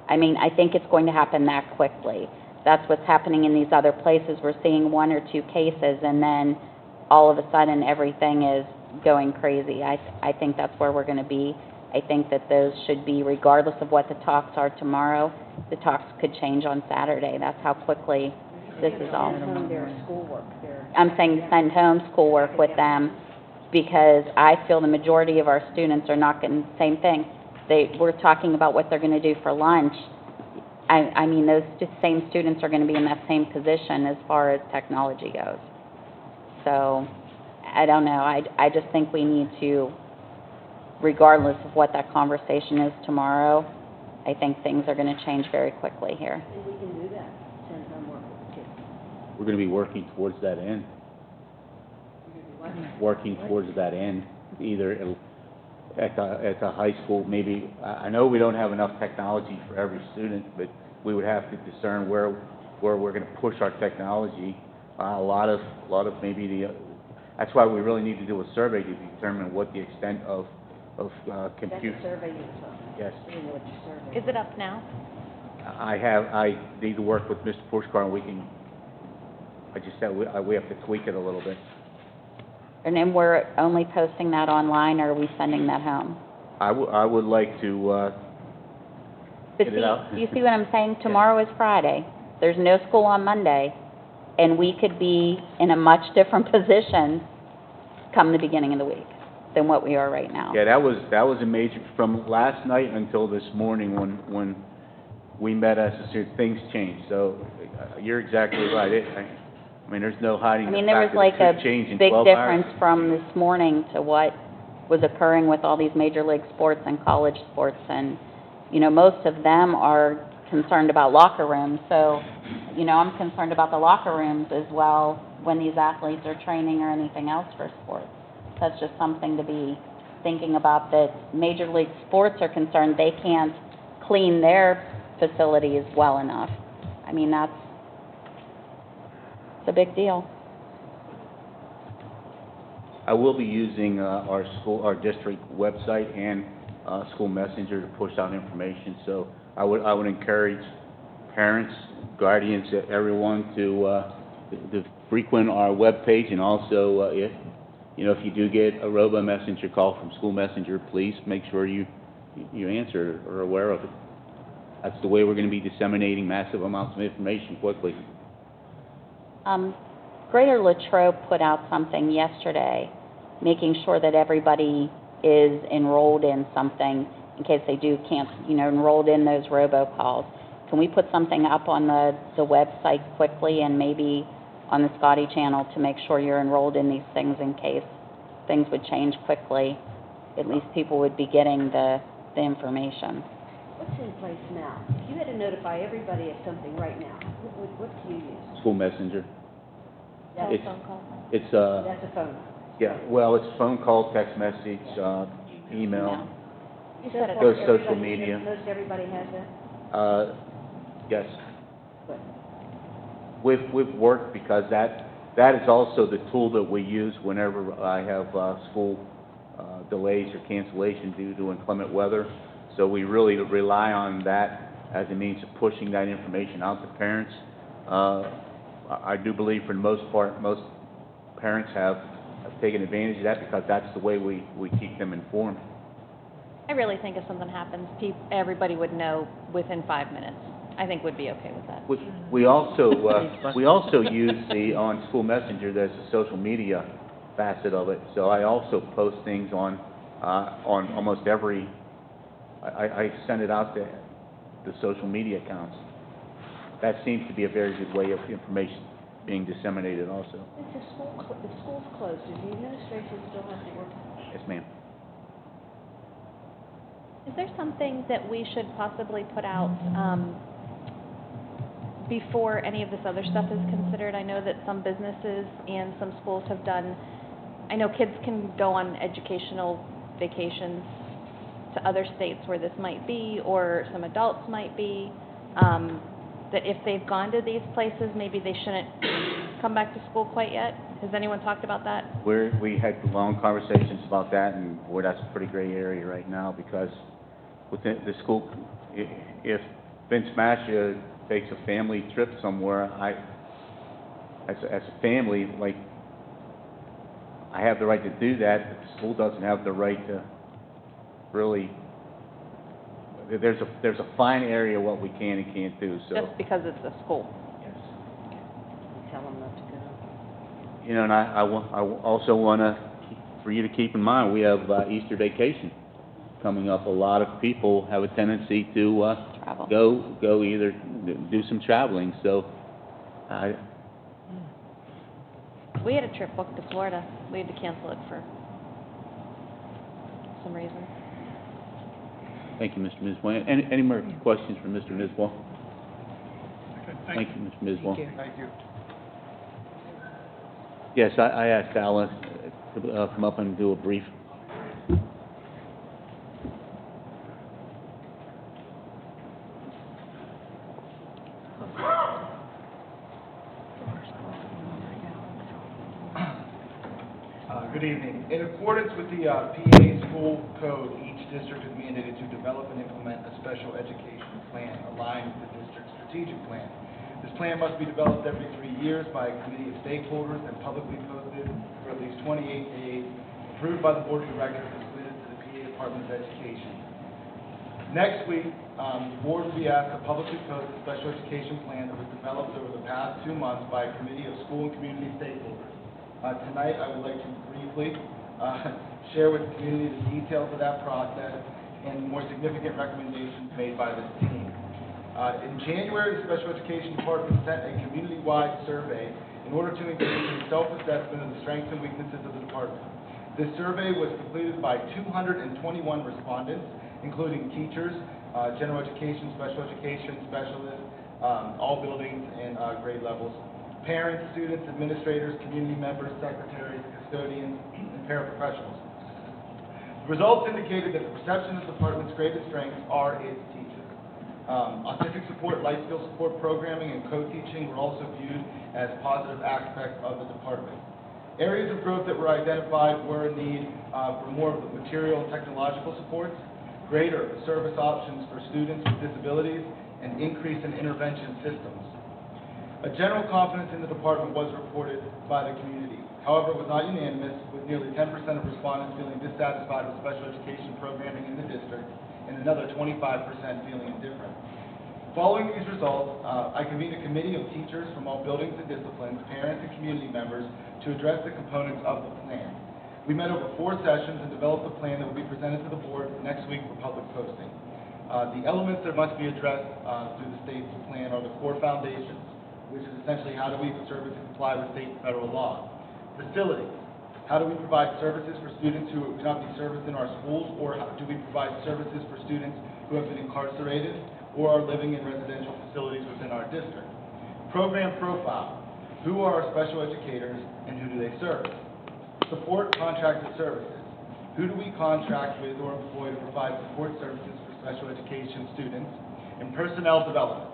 I mean, I think it's going to happen that quickly. That's what's happening in these other places. We're seeing 1 or 2 cases, and then all of a sudden, everything is going crazy. I think that's where we're going to be. I think that those should be, regardless of what the talks are tomorrow, the talks could change on Saturday. That's how quickly this is all. Home their schoolwork, their. I'm saying send home schoolwork with them, because I feel the majority of our students are not getting the same thing. We're talking about what they're going to do for lunch. I mean, those same students are going to be in that same position as far as technology goes. So, I don't know. I just think we need to, regardless of what that conversation is tomorrow, I think things are going to change very quickly here. And we can do that, send homework with the kids. We're gonna be working towards that end. Working towards that end, either at the high school, maybe, I know we don't have enough technology for every student, but we would have to discern where we're gonna push our technology. A lot of maybe that's why we really need to do a survey to determine what the extent of compute. That's a survey you were talking about. Yes. So you know what your survey Is it up now? I need to work with Mr. Pushkar, and I just said we have to tweak it a little bit. And then we're only posting that online, or are we sending that home? I would like to, But get it out. see, you see what I'm saying? Tomorrow is Friday. There's no school on Monday, and we could be in a much different position come the beginning of the week than what we are right now. Yeah, that was a major, from last night until this morning when we met us, things changed. So, you're exactly right. I mean, there's no hiding I the mean, there was fact like that it a could change in big 12 hours. difference from this morning to what was occurring with all these major league sports and college sports. And, you know, most of them are concerned about locker rooms. So, you know, I'm concerned about the locker rooms as well when these athletes are training or anything else for sports. That's just something to be thinking about, that major league sports are concerned they can't clean their facilities well enough. I mean, it's a big deal. I will be using our district website and school messenger to push out information. So I would encourage parents, guardians, everyone to frequent our webpage, and also if you do get a robo messenger call from school messenger, please make sure you answer or are aware of it. That's the way we're going to be disseminating massive amounts of information quickly. Greater Latrobe put out something yesterday, making sure that everybody is enrolled in something in case they can't, enrolled in those robocalls. Can we put something up on the website quickly and maybe on the Scotty channel to make sure you're enrolled in these things in case things would change quickly? At least people would be getting the information. What's in place now? If you had to notify everybody of something right now, what do you use? School messenger. That's It's- a phone call? It's That's a phone. yeah, well, it's phone call, text message, email. You said Goes social everybody- media. Most everybody has that? Yes. Good. We've worked because that is also the tool that we use whenever I have school delays or cancellation due to inclement weather. So we really rely on that as a means of pushing that information out to parents. I do believe for the most part, most parents have taken advantage of that because that's the way we keep them informed. I really think if something happens, everybody would know within 5 minutes. I think we'd be okay with that. We also use on School Messenger, there's a social media facet of it. So I also post things on almost every, I send it out to the social media accounts. That seems to be a very good way of information being disseminated also. If the school's closed, does the administration still have to work? Yes, ma'am. Is there something that we should possibly put out before any of this other stuff is considered? I know that some businesses and some schools have done, I know kids can go on educational vacations to other states where this might be, or some adults might be, that if they've gone to these places, maybe they shouldn't come back to school quite yet? Has anyone talked about that? We had long conversations about that, and boy, that's a pretty gray area right now because within the school, if Vince Mascia takes a family trip somewhere, as a family, like, I have the right to do that, but the school doesn't have the right to really, there's a fine area what we can and can't do, so. Just because it's a school? Yes. Tell them not to go. You know, and I also want for you to keep in mind, we have Easter vacation coming up. A lot of people have a tendency to Travel. go either do some traveling, so We had a trip booked to Florida. We had to cancel it for some reason. thank you, Mr. Miswell. Any more questions for Mr. Miswell? Okay, Thank you, Mr. Miswell. Thank you. Yes, I asked Alice to come up and do a brief. Good evening. In accordance with the PA school code, each district is mandated to develop and implement a special education plan aligned with the district's strategic plan. This plan must be developed every 3 years by a committee of stakeholders and publicly posted for at least 28 days, approved by the Board of Directors and submitted to the PA Department of Education. Next week, the board will be asked to publicly post a special education plan that was developed over the past 2 months by a committee of school and community stakeholders. Tonight, I would like to briefly share with the community the details of that process and more significant recommendations made by this team. In January, the Special Education Department sent a community-wide survey in order to engage in self-assessment of the strengths and weaknesses of the department. This survey was completed by 221 respondents, including teachers, general education, special education specialists, all buildings and grade levels, parents, students, administrators, community members, secretaries, custodians, and paraprofessionals. The results indicated that the perception of the department's greatest strengths are its teachers. Autistic support, life skill support programming, and co-teaching were also viewed as positive aspects of the department. Areas of growth that were identified were a need for more of the material and technological supports, greater service options for students with disabilities, and increase in intervention systems. A general confidence in the department was reported by the community. However, it was not unanimous, with nearly 10% of respondents feeling dissatisfied with special education programming in the district, and another 25% feeling indifferent. Following these results, I convened a committee of teachers from all buildings and disciplines, parents, and community members to address the components of the plan. We met over 4 sessions and developed a plan that will be presented to the board next week for public posting. The elements that must be addressed through the state's plan are the core foundations, which is essentially how do we serve and comply with state and federal law. Facilities. How do we provide services for students who cannot be serviced in our schools, or how do we provide services for students who have been incarcerated or are living in residential facilities within our district? Program profile. Who are our special educators and who do they serve? Support contracted services. Who do we contract with or employ to provide support services for special education students? And personnel development.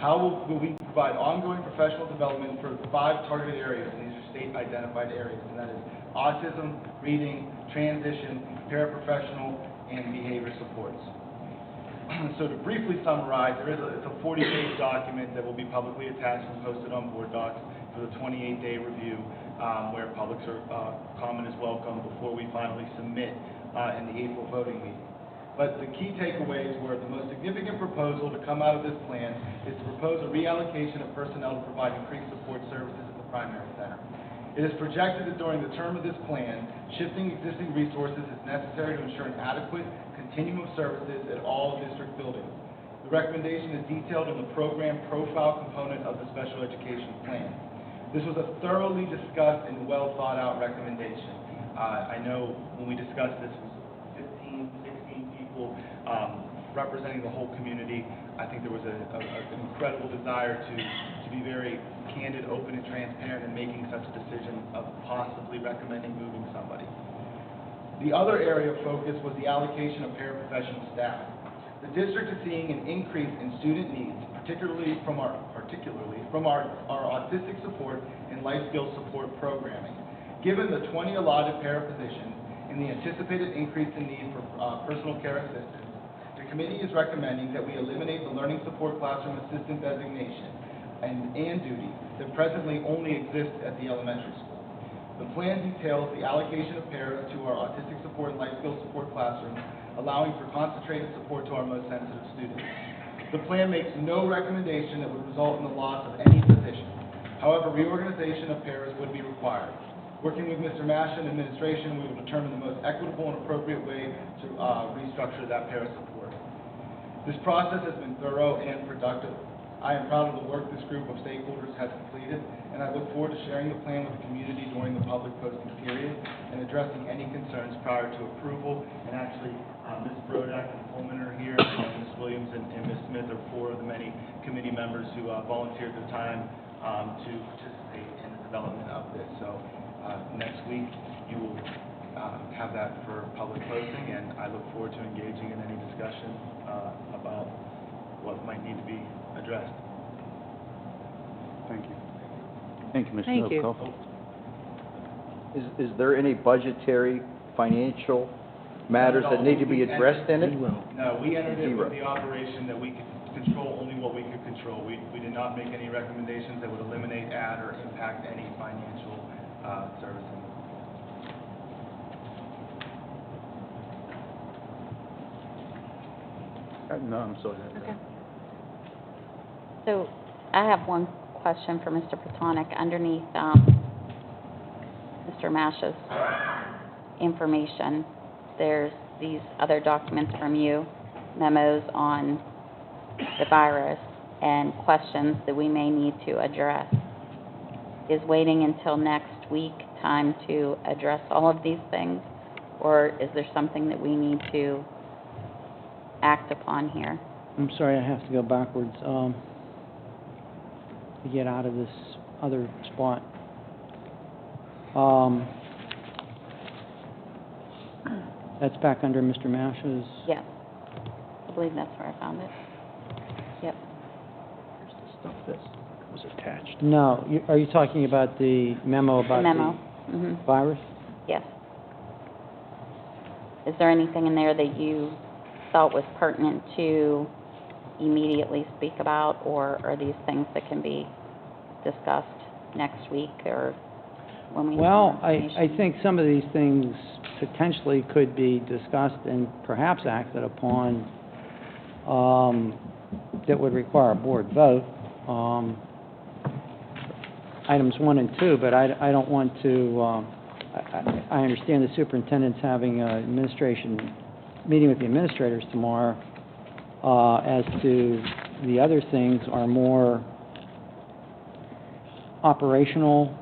How will we provide ongoing professional development for 5 targeted areas, and these are state-identified areas, and that is autism, reading, transition, paraprofessional, and behavior supports. So to briefly summarize, it's a 40-page document that will be publicly attached and posted on Board Docs for the 28-day review, where public comment is welcome before we finally submit in the April voting meeting. But the key takeaways were the most significant proposal to come out of this plan is to propose a reallocation of personnel to provide increased support services at the primary center. It is projected that during the term of this plan, shifting existing resources is necessary to ensure an adequate continuum of services at all district buildings. The recommendation is detailed in the program profile component of the special education plan. This was a thoroughly discussed and well thought out recommendation. I know when we discussed this, it was 15, 16 people representing the whole community. I think there was an incredible desire to be very candid, open, and transparent in making such a decision of possibly recommending moving somebody. The other area of focus was the allocation of paraprofessional staff. The district is seeing an increase in student needs, particularly from our autistic support and life skills support programming. Given the 20 allotted para positions and the anticipated increase in need for personal care assistants, the committee is recommending that we eliminate the learning support classroom assistant designation and duty that presently only exists at the elementary school. The plan details the allocation of paras to our autistic support and life skills support classrooms, allowing for concentrated support to our most sensitive students. The plan makes no recommendation that would result in the loss of any position. However, reorganization of paras would be required. Working with Mr. Mash and administration, we will determine the most equitable and appropriate way to restructure that para support. This process has been thorough and productive. I am proud of the work this group of stakeholders has completed, and I look forward to sharing the plan with the community during the public posting period and addressing any concerns prior to approval. And actually, Ms. Brodak and Coleman are here, and Ms. Williams and Ms. Smith are 4 of the many committee members who volunteered their time to participate in the development of this. So next week, you will have that for public posting, and I look forward to engaging in any discussion about what might need to be addressed. Thank you. Thank you, Mr. Thank you. Hopko. Is there any budgetary, financial matters that need to be addressed in it? No, we entered it Zero. with the operation that we could control only what we could control. We did not make any recommendations that would eliminate, add, or impact any financial servicing. No, I'm sorry. Okay. So I have one question for Mr. Platonic. Underneath, Mr. Mash's information, there's these other documents from you, memos on the virus and questions that we may need to address. Is waiting until next week time to address all of these things? Or is there something that we need to act upon here? I'm sorry, I have to go backwards, to get out of this other spot. That's back under Mr. Mash's. Yes. I believe that's where I found it. Yep. Stuff that was attached. No, are you talking about the memo about The memo. the virus? Yes. Is there anything in there that you felt was pertinent to immediately speak about, or are these things that can be discussed next week or when we have Well, more I information? think some of these things potentially could be discussed and perhaps acted upon, that would require a board vote. Items 1 and 2, but I don't want to, I understand the superintendent's having an administration meeting with the administrators tomorrow. As to the other things are more operational,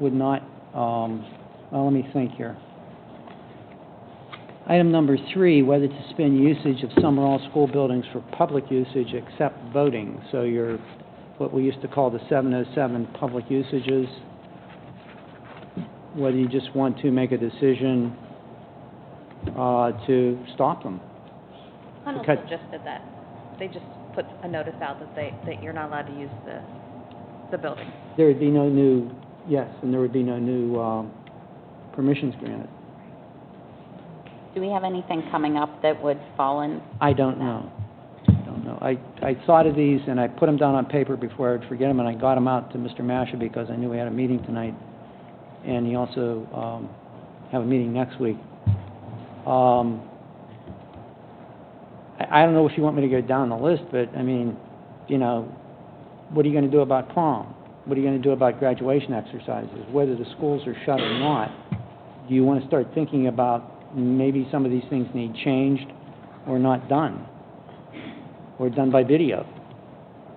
would not, well, let me think here. Item number 3, whether to suspend usage of some or all school buildings for public usage except voting. So your, what we used to call the 707 public usages, whether you just want to make a decision to stop them. Huntsville just did that. They just put a notice out that you're not allowed to use the building. There would be no new, yes, and there would be no new permissions granted. Do we have anything coming up that would fall in? I don't know. I don't know. I thought of these, and I put them down on paper before I'd forget them, and I got them out to Mr. Masha because I knew we had a meeting tonight, and he also have a meeting next week. I don't know if you want me to go down the list, but, I mean, you know, what are you going to do about prom? What are you going to do about graduation exercises? Whether the schools are shut or not, do you want to start thinking about maybe some of these things need changed or not done, or done by video?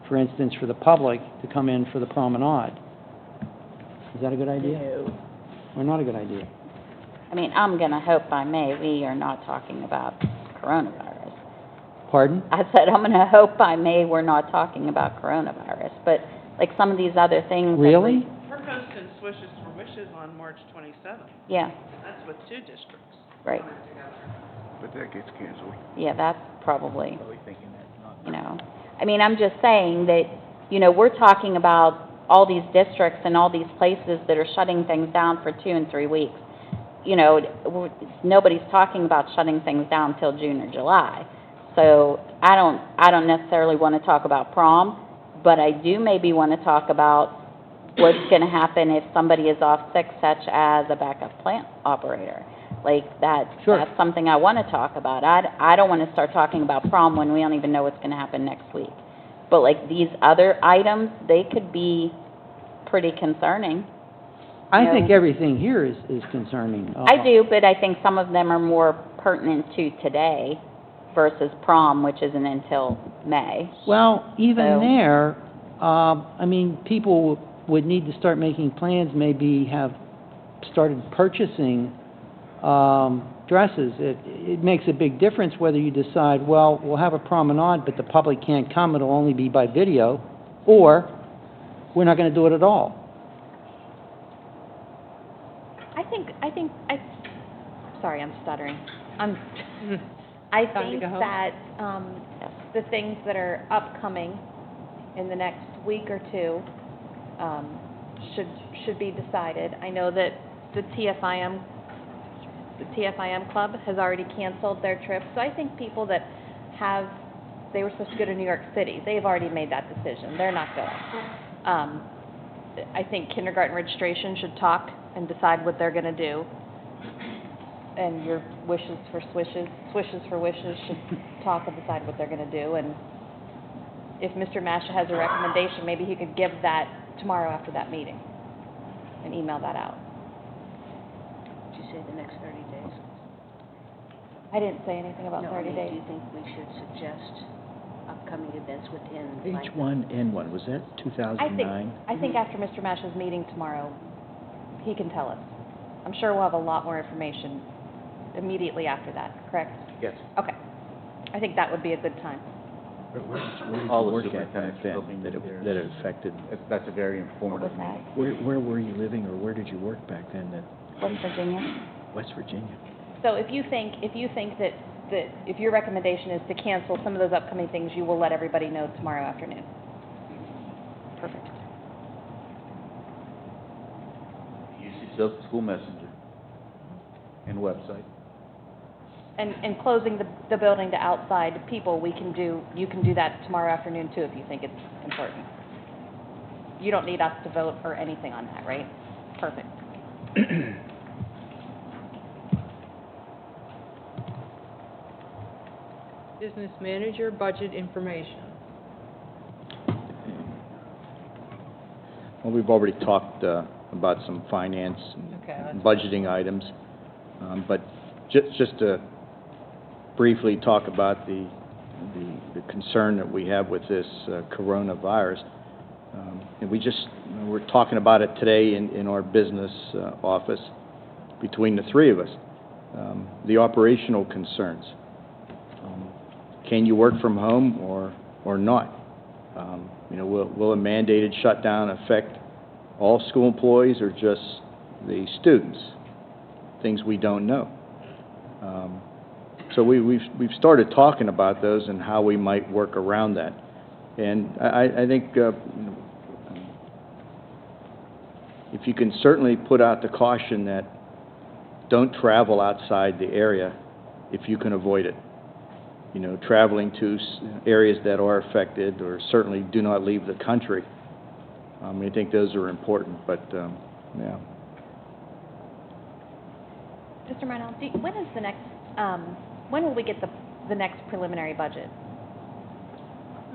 For instance, for the public to come in for the promenade. Is that a good idea? No. Or not a good idea? I mean, I'm going to hope by May we are not talking about coronavirus. Pardon? I said, I'm going to hope by May we're not talking about coronavirus, but like some of these other things. that Really? We're hosting Swishes for Wishes on March 27th. Yeah, That's with 2 districts. right. But that gets canceled. Yeah, that's probably, you know, I mean, I'm just saying that, you know, we're talking about all these districts and all these places that are shutting things down for 2 and 3 weeks. You know, nobody's talking about shutting things down till June or July. So I don't necessarily want to talk about prom, but I do maybe want to talk about what's going to happen if somebody is off sick, such as a backup plant operator. Like that, Sure. That's something I want to talk about. I don't want to start talking about prom when we don't even know what's going to happen next week. But like these other items, they could be pretty concerning. I No. think everything here is concerning. I do, but I think some of them are more pertinent to today versus prom, which isn't until May. Well, even So- there, I mean, people would need to start making plans, maybe have started purchasing dresses. It makes a big difference whether you decide, well, we'll have a promenade, but the public can't come, it'll only be by video, or we're not going to do it at all. Sorry, I'm stuttering. I Time to think go home? that, the things that are upcoming in the next week or 2, should be decided. I know that the TFIM club has already canceled their trip, so I think people that have they were supposed to go to New York City. They've already made that decision. They're not going. I think kindergarten registration should talk and decide what they're gonna do. And your wishes for swishes should talk and decide what they're gonna do. And if Mr. Masha has a recommendation, maybe he could give that tomorrow after that meeting and email that out. Did you say the next 30 days? I didn't say anything about No, 30 Do days. you think we should suggest upcoming events within, like... H1N1, was that 2009? I think after Mr. Masha's meeting tomorrow, he can tell us. I'm sure we'll have a lot more information immediately after that, correct? Yes. Okay. I think that would be a good time. All the Work at superintendents back then hoping that that it, they're- that it affected? That's a very What was informative that? meeting. Where were you living, or where did you work back then? West Virginia? West Virginia? So if you think that if your recommendation is to cancel some of those upcoming things, you will let everybody know tomorrow afternoon. Perfect. Usage of school messenger and website. And closing the building to outside people, you can do that tomorrow afternoon too if you think it's important. You don't need us to vote or anything on that, right? Perfect. Business manager, budget information. Well, we've already talked about some finance Okay, and that's- budgeting items, but just to briefly talk about the concern that we have with this coronavirus. And we're talking about it today in our business office between the three of us. The operational concerns. Can you work from home or not? Will a mandated shutdown affect all school employees or just the students? Things we don't know. So we've started talking about those and how we might work around that. And I think if you can certainly put out the caution that don't travel outside the area if you can avoid it. Traveling to areas that are affected, or certainly do not leave the country. I think those are important, but, yeah. Mr. Marnell, when is the next, when will we get the next preliminary budget?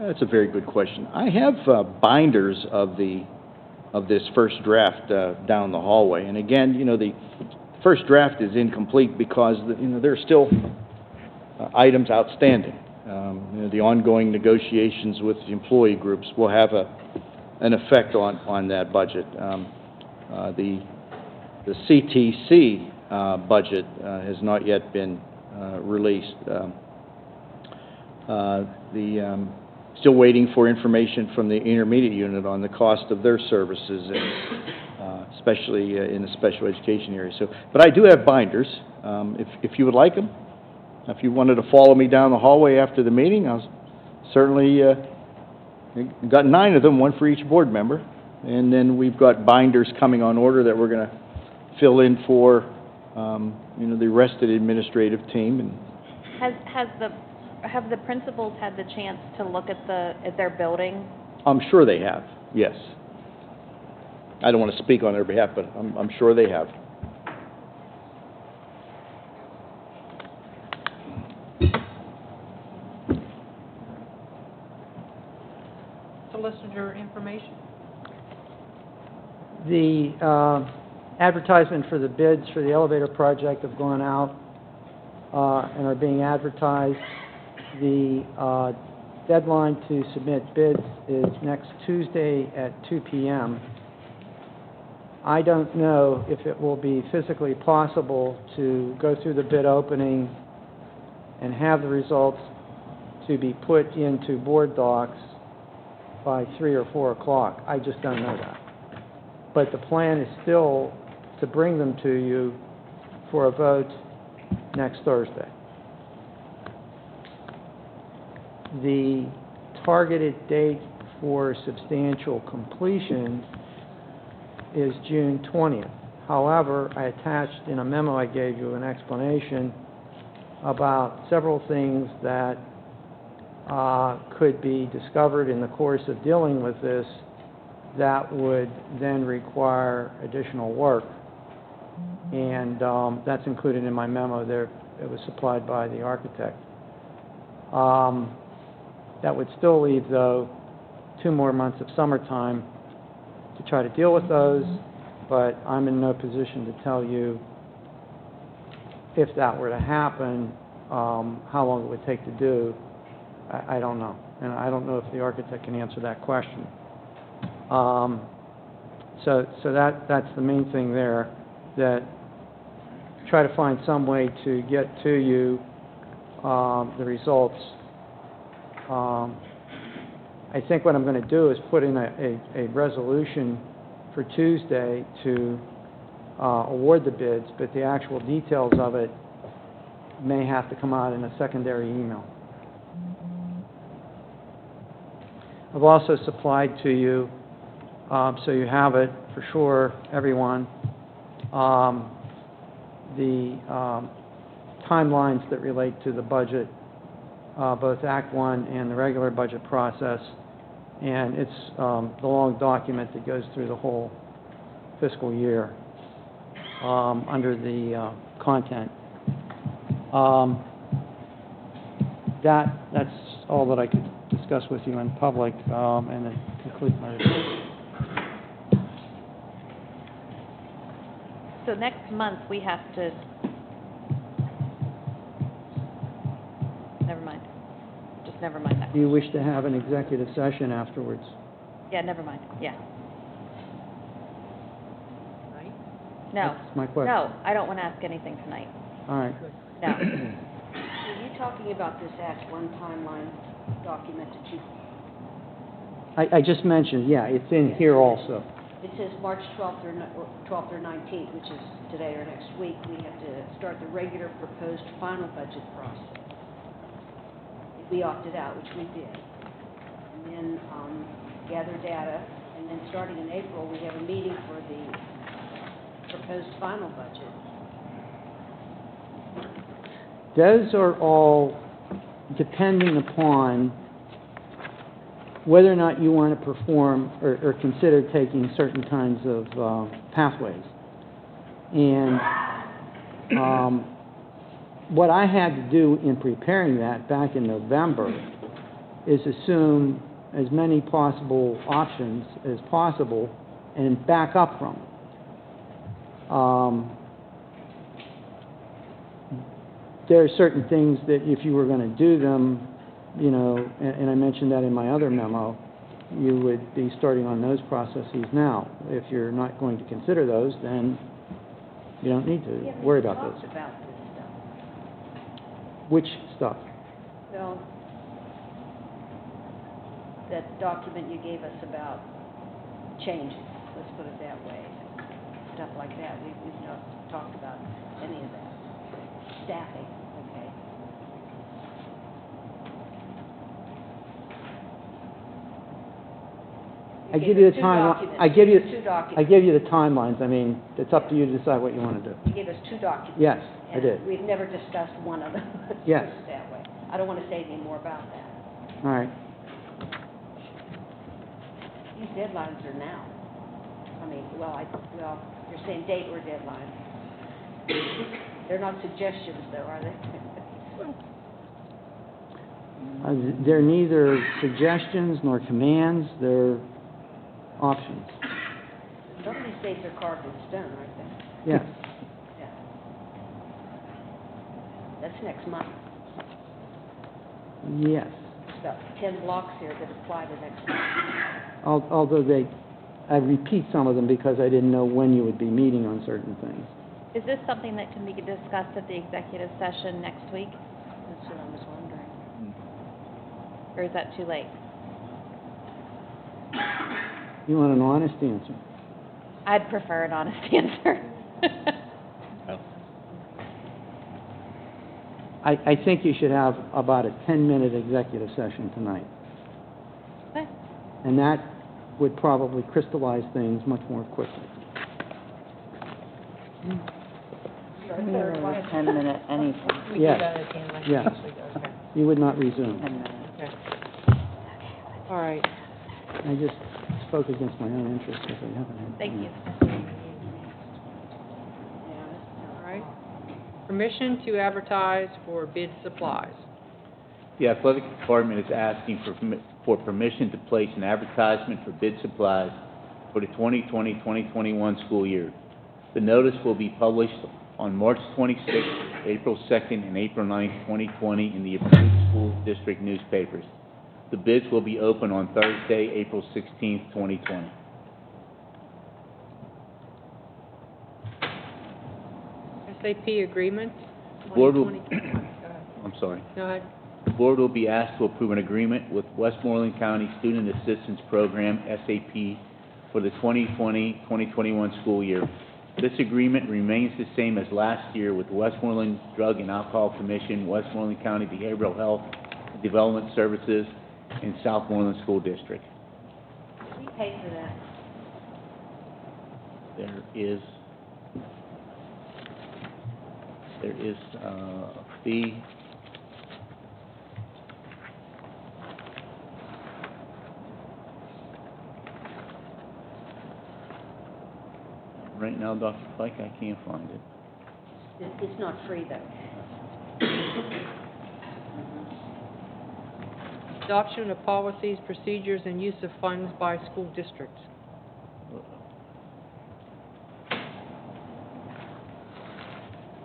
That's a very good question. I have binders of this first draft down the hallway. And again, the first draft is incomplete because, there are still items outstanding. The ongoing negotiations with the employee groups will have an effect on that budget. The CTC budget has not yet been released. Still waiting for information from the intermediate unit on the cost of their services, and, especially in the special education area. But I do have binders, if you would like them. If you wanted to follow me down the hallway after the meeting, I'll certainly, got 9 of them, one for each board member. And then we've got binders coming on order that we're going to fill in for, the rest of the administrative team. And Have the principals had the chance to look at their building? I'm sure they have, yes. I don't want to speak on their behalf, but I'm sure they have. Solicitor information. The advertisement for the bids for the elevator project have gone out and are being advertised. The deadline to submit bids is next Tuesday at 2 p.m. I don't know if it will be physically possible to go through the bid opening and have the results to be put into board docs by 3 or 4 o'clock. I just don't know that. But the plan is still to bring them to you for a vote next Thursday. The targeted date for substantial completion is June 20th. However, I attached in a memo I gave you an explanation about several things that could be discovered in the course of dealing with this that would then require additional work. And that's included in my memo there. It was supplied by the architect. That would still leave, though, 2 more months of summertime to try to deal with those, but I'm in no position to tell you if that were to happen, how long it would take to do. I don't know. And I don't know if the architect can answer that question. So that's the main thing there, that try to find some way to get to you the results. I think what I'm going to do is put in a resolution for Tuesday to award the bids, but the actual details of it may have to come out in a secondary email. I've also supplied to you, so you have it for sure, everyone, the timelines that relate to the budget, both Act 1 and the regular budget process, and it's the long document that goes through the whole fiscal year under the content. That's all that I could discuss with you in public, and it concludes my report. So next month, we have to, never mind. Just never mind that. Do you wish to have an executive session afterwards? Yeah, never mind, yeah. Right? No. That's my question. No, I don't want to ask anything tonight. All right. No. Are you talking about this Act 1 timeline document that you, I just mentioned, yeah, it's in here also. it says March 12th or 19th, which is today or next week, we have to start the regular proposed final budget process. If we opted out, which we did. And then gather data, and then starting in April, we have a meeting for the proposed final budget. Those are all depending upon whether or not you want to perform or consider taking certain kinds of pathways. And what I had to do in preparing that back in November is assume as many possible options as possible and back up from it. There are certain things that if you were going to do them, you know, and I mentioned that in my other memo, you would be starting on those processes now. If you're not going to consider those, then you don't need to worry about those. We talked about this stuff. Which stuff? Well, that document you gave us about changes, let's put it that way, stuff like that. We've not talked about any of that. Staffing, okay. I give you the two timeline. documents. I give you Two documents. I give you the timelines. I mean, it's up to you to decide what you want to do. You gave us two documents. Yes, I did. And we've never discussed one of them. Let's Yes. put it that way. I don't want to say any more about that. All right. These deadlines are now. I mean, you're saying date or deadline. They're not suggestions, though, are they? They're neither suggestions nor commands. They're options. Some of these dates are carved in stone, aren't they? Yes. Yeah. That's next month. Yes. There's about 10 blocks here that apply to next month. Although I repeat some of them because I didn't know when you would be meeting on certain things. Is this something that can be discussed at the executive session next week, That's what I was wondering. or is that too late? You want an honest answer? I'd prefer an honest answer. I think you should have about a 10-minute executive session tonight. Okay. And that would probably crystallize things much more quickly. We have a 10-minute anything. We do Yes. that at the end, like we Yes. usually do, okay. You would not resume. 10 minutes. Okay. All right. I just spoke against my own interests because I haven't had. Thank you. All right. Permission to advertise for bid supplies. The athletic department is asking for permission to place an advertisement for bid supplies for the 2020-2021 school year. The notice will be published on March 26th, April 2nd, and April 9th, 2020 in the approved school district newspapers. The bids will be open on Thursday, April 16th, 2020. SAP agreement, Board will- 2020. Go ahead. I'm sorry. Go ahead. The board will be asked to approve an agreement with Westmoreland County Student Assistance Program, SAP, for the 2020-2021 school year. This agreement remains the same as last year with Westmoreland Drug and Alcohol Commission, Westmoreland County Behavioral Health and Development Services, and Southmoreland School District. We pay for that. There is a fee. Right now, Dr. Pike, I can't find it. It's not free, though. Adoption of policies, procedures, and use of funds by school districts.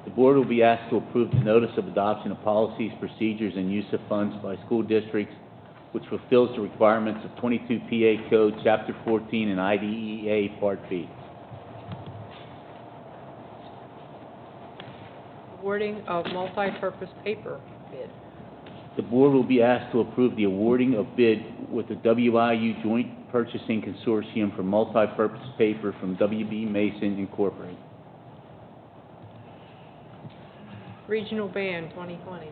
The board will be asked to approve the notice of adoption of policies, procedures, and use of funds by school districts, which fulfills the requirements of 22 PA Code, Chapter 14, and IDEA Part B. Awarding of multi-purpose paper bid. The board will be asked to approve the awarding of bid with the WIU Joint Purchasing Consortium for multi-purpose paper from WB Mason Incorporated. Regional band, 2020.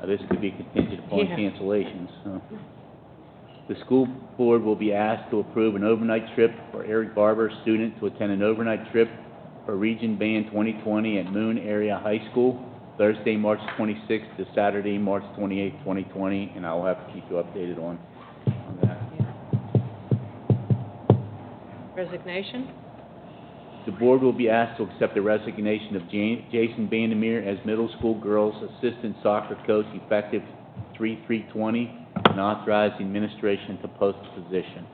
This could be contingent upon Yeah. cancellations. The school board will be asked to approve an overnight trip for Eric Barber, student, to attend an overnight trip for Region Band 2020 at Moon Area High School, Thursday, March 26th to Saturday, March 28th, 2020, and I will have to keep you updated on that. Resignation. The board will be asked to accept the resignation of Jason Vandermeer as middle school girls assistant soccer coach effective 3/3/20 and authorize the administration to post the position.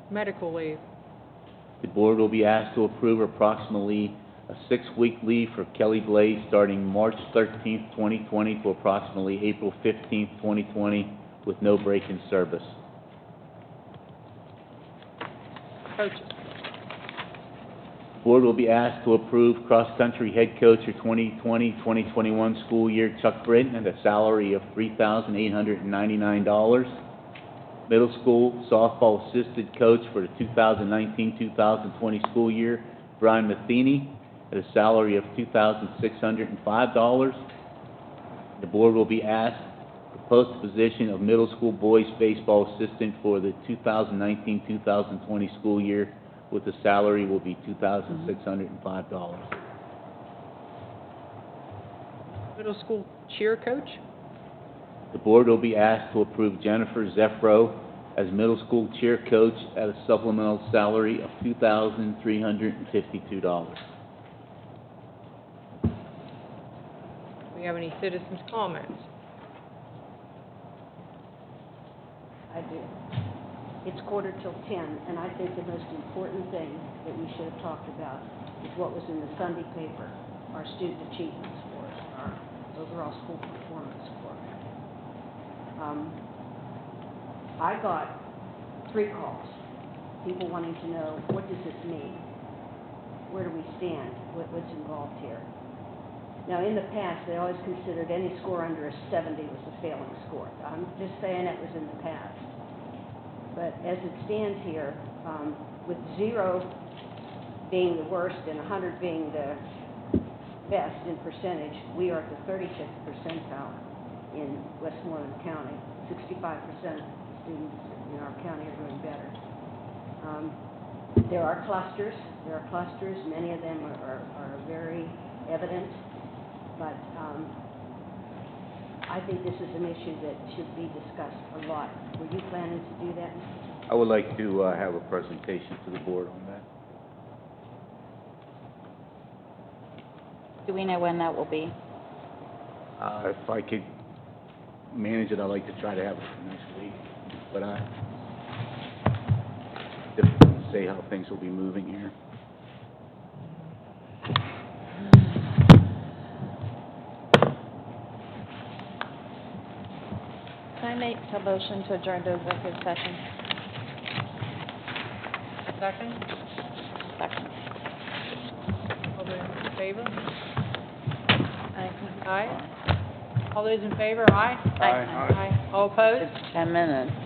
Medical leave. The board will be asked to approve approximately a 6-week leave for Kelly Blaze starting March 13th, 2020 to approximately April 15th, 2020 with no break in service. Coaches. The board will be asked to approve cross-country head coach for 2020-2021 school year Chuck Britton at a salary of $3,899. Middle school softball assistant coach for the 2019-2020 school year Brian Matheny at a salary of $2,605. The board will be asked to post the position of middle school boys baseball assistant for the 2019-2020 school year, with the salary will be $2,605. Middle school cheer coach. The board will be asked to approve Jennifer Zeffro as middle school cheer coach at a supplemental salary of $2,352. Do we have any citizens' comments? I do. It's 10:15, and I think the most important thing that we should have talked about is what was in the Sunday paper, our student achievement scores, our overall school performance score. I got 3 calls, people wanting to know, what does this mean? Where do we stand? What's involved here? Now, in the past, they always considered any score under a 70 was a failing score. I'm just saying it was in the past. But as it stands here, with 0 being the worst and 100 being the best in percentage, we are at the 35th percentile in Westmoreland County. 65% of students in our county are doing better. There are clusters. Many of them are very evident. But I I think this is an issue that should be discussed a lot. Were you planning to do that? I would like to have a presentation to the board on that. Do we know when that will be? If I could manage it, I'd like to try to have it next week, but difficult to say how things will be moving here. Can I make a motion to adjourn to executive session? Second? Second. All those in favor? Aye. Aye. All those in favor, aye? Aye. Aye. All opposed? It's 10 minutes.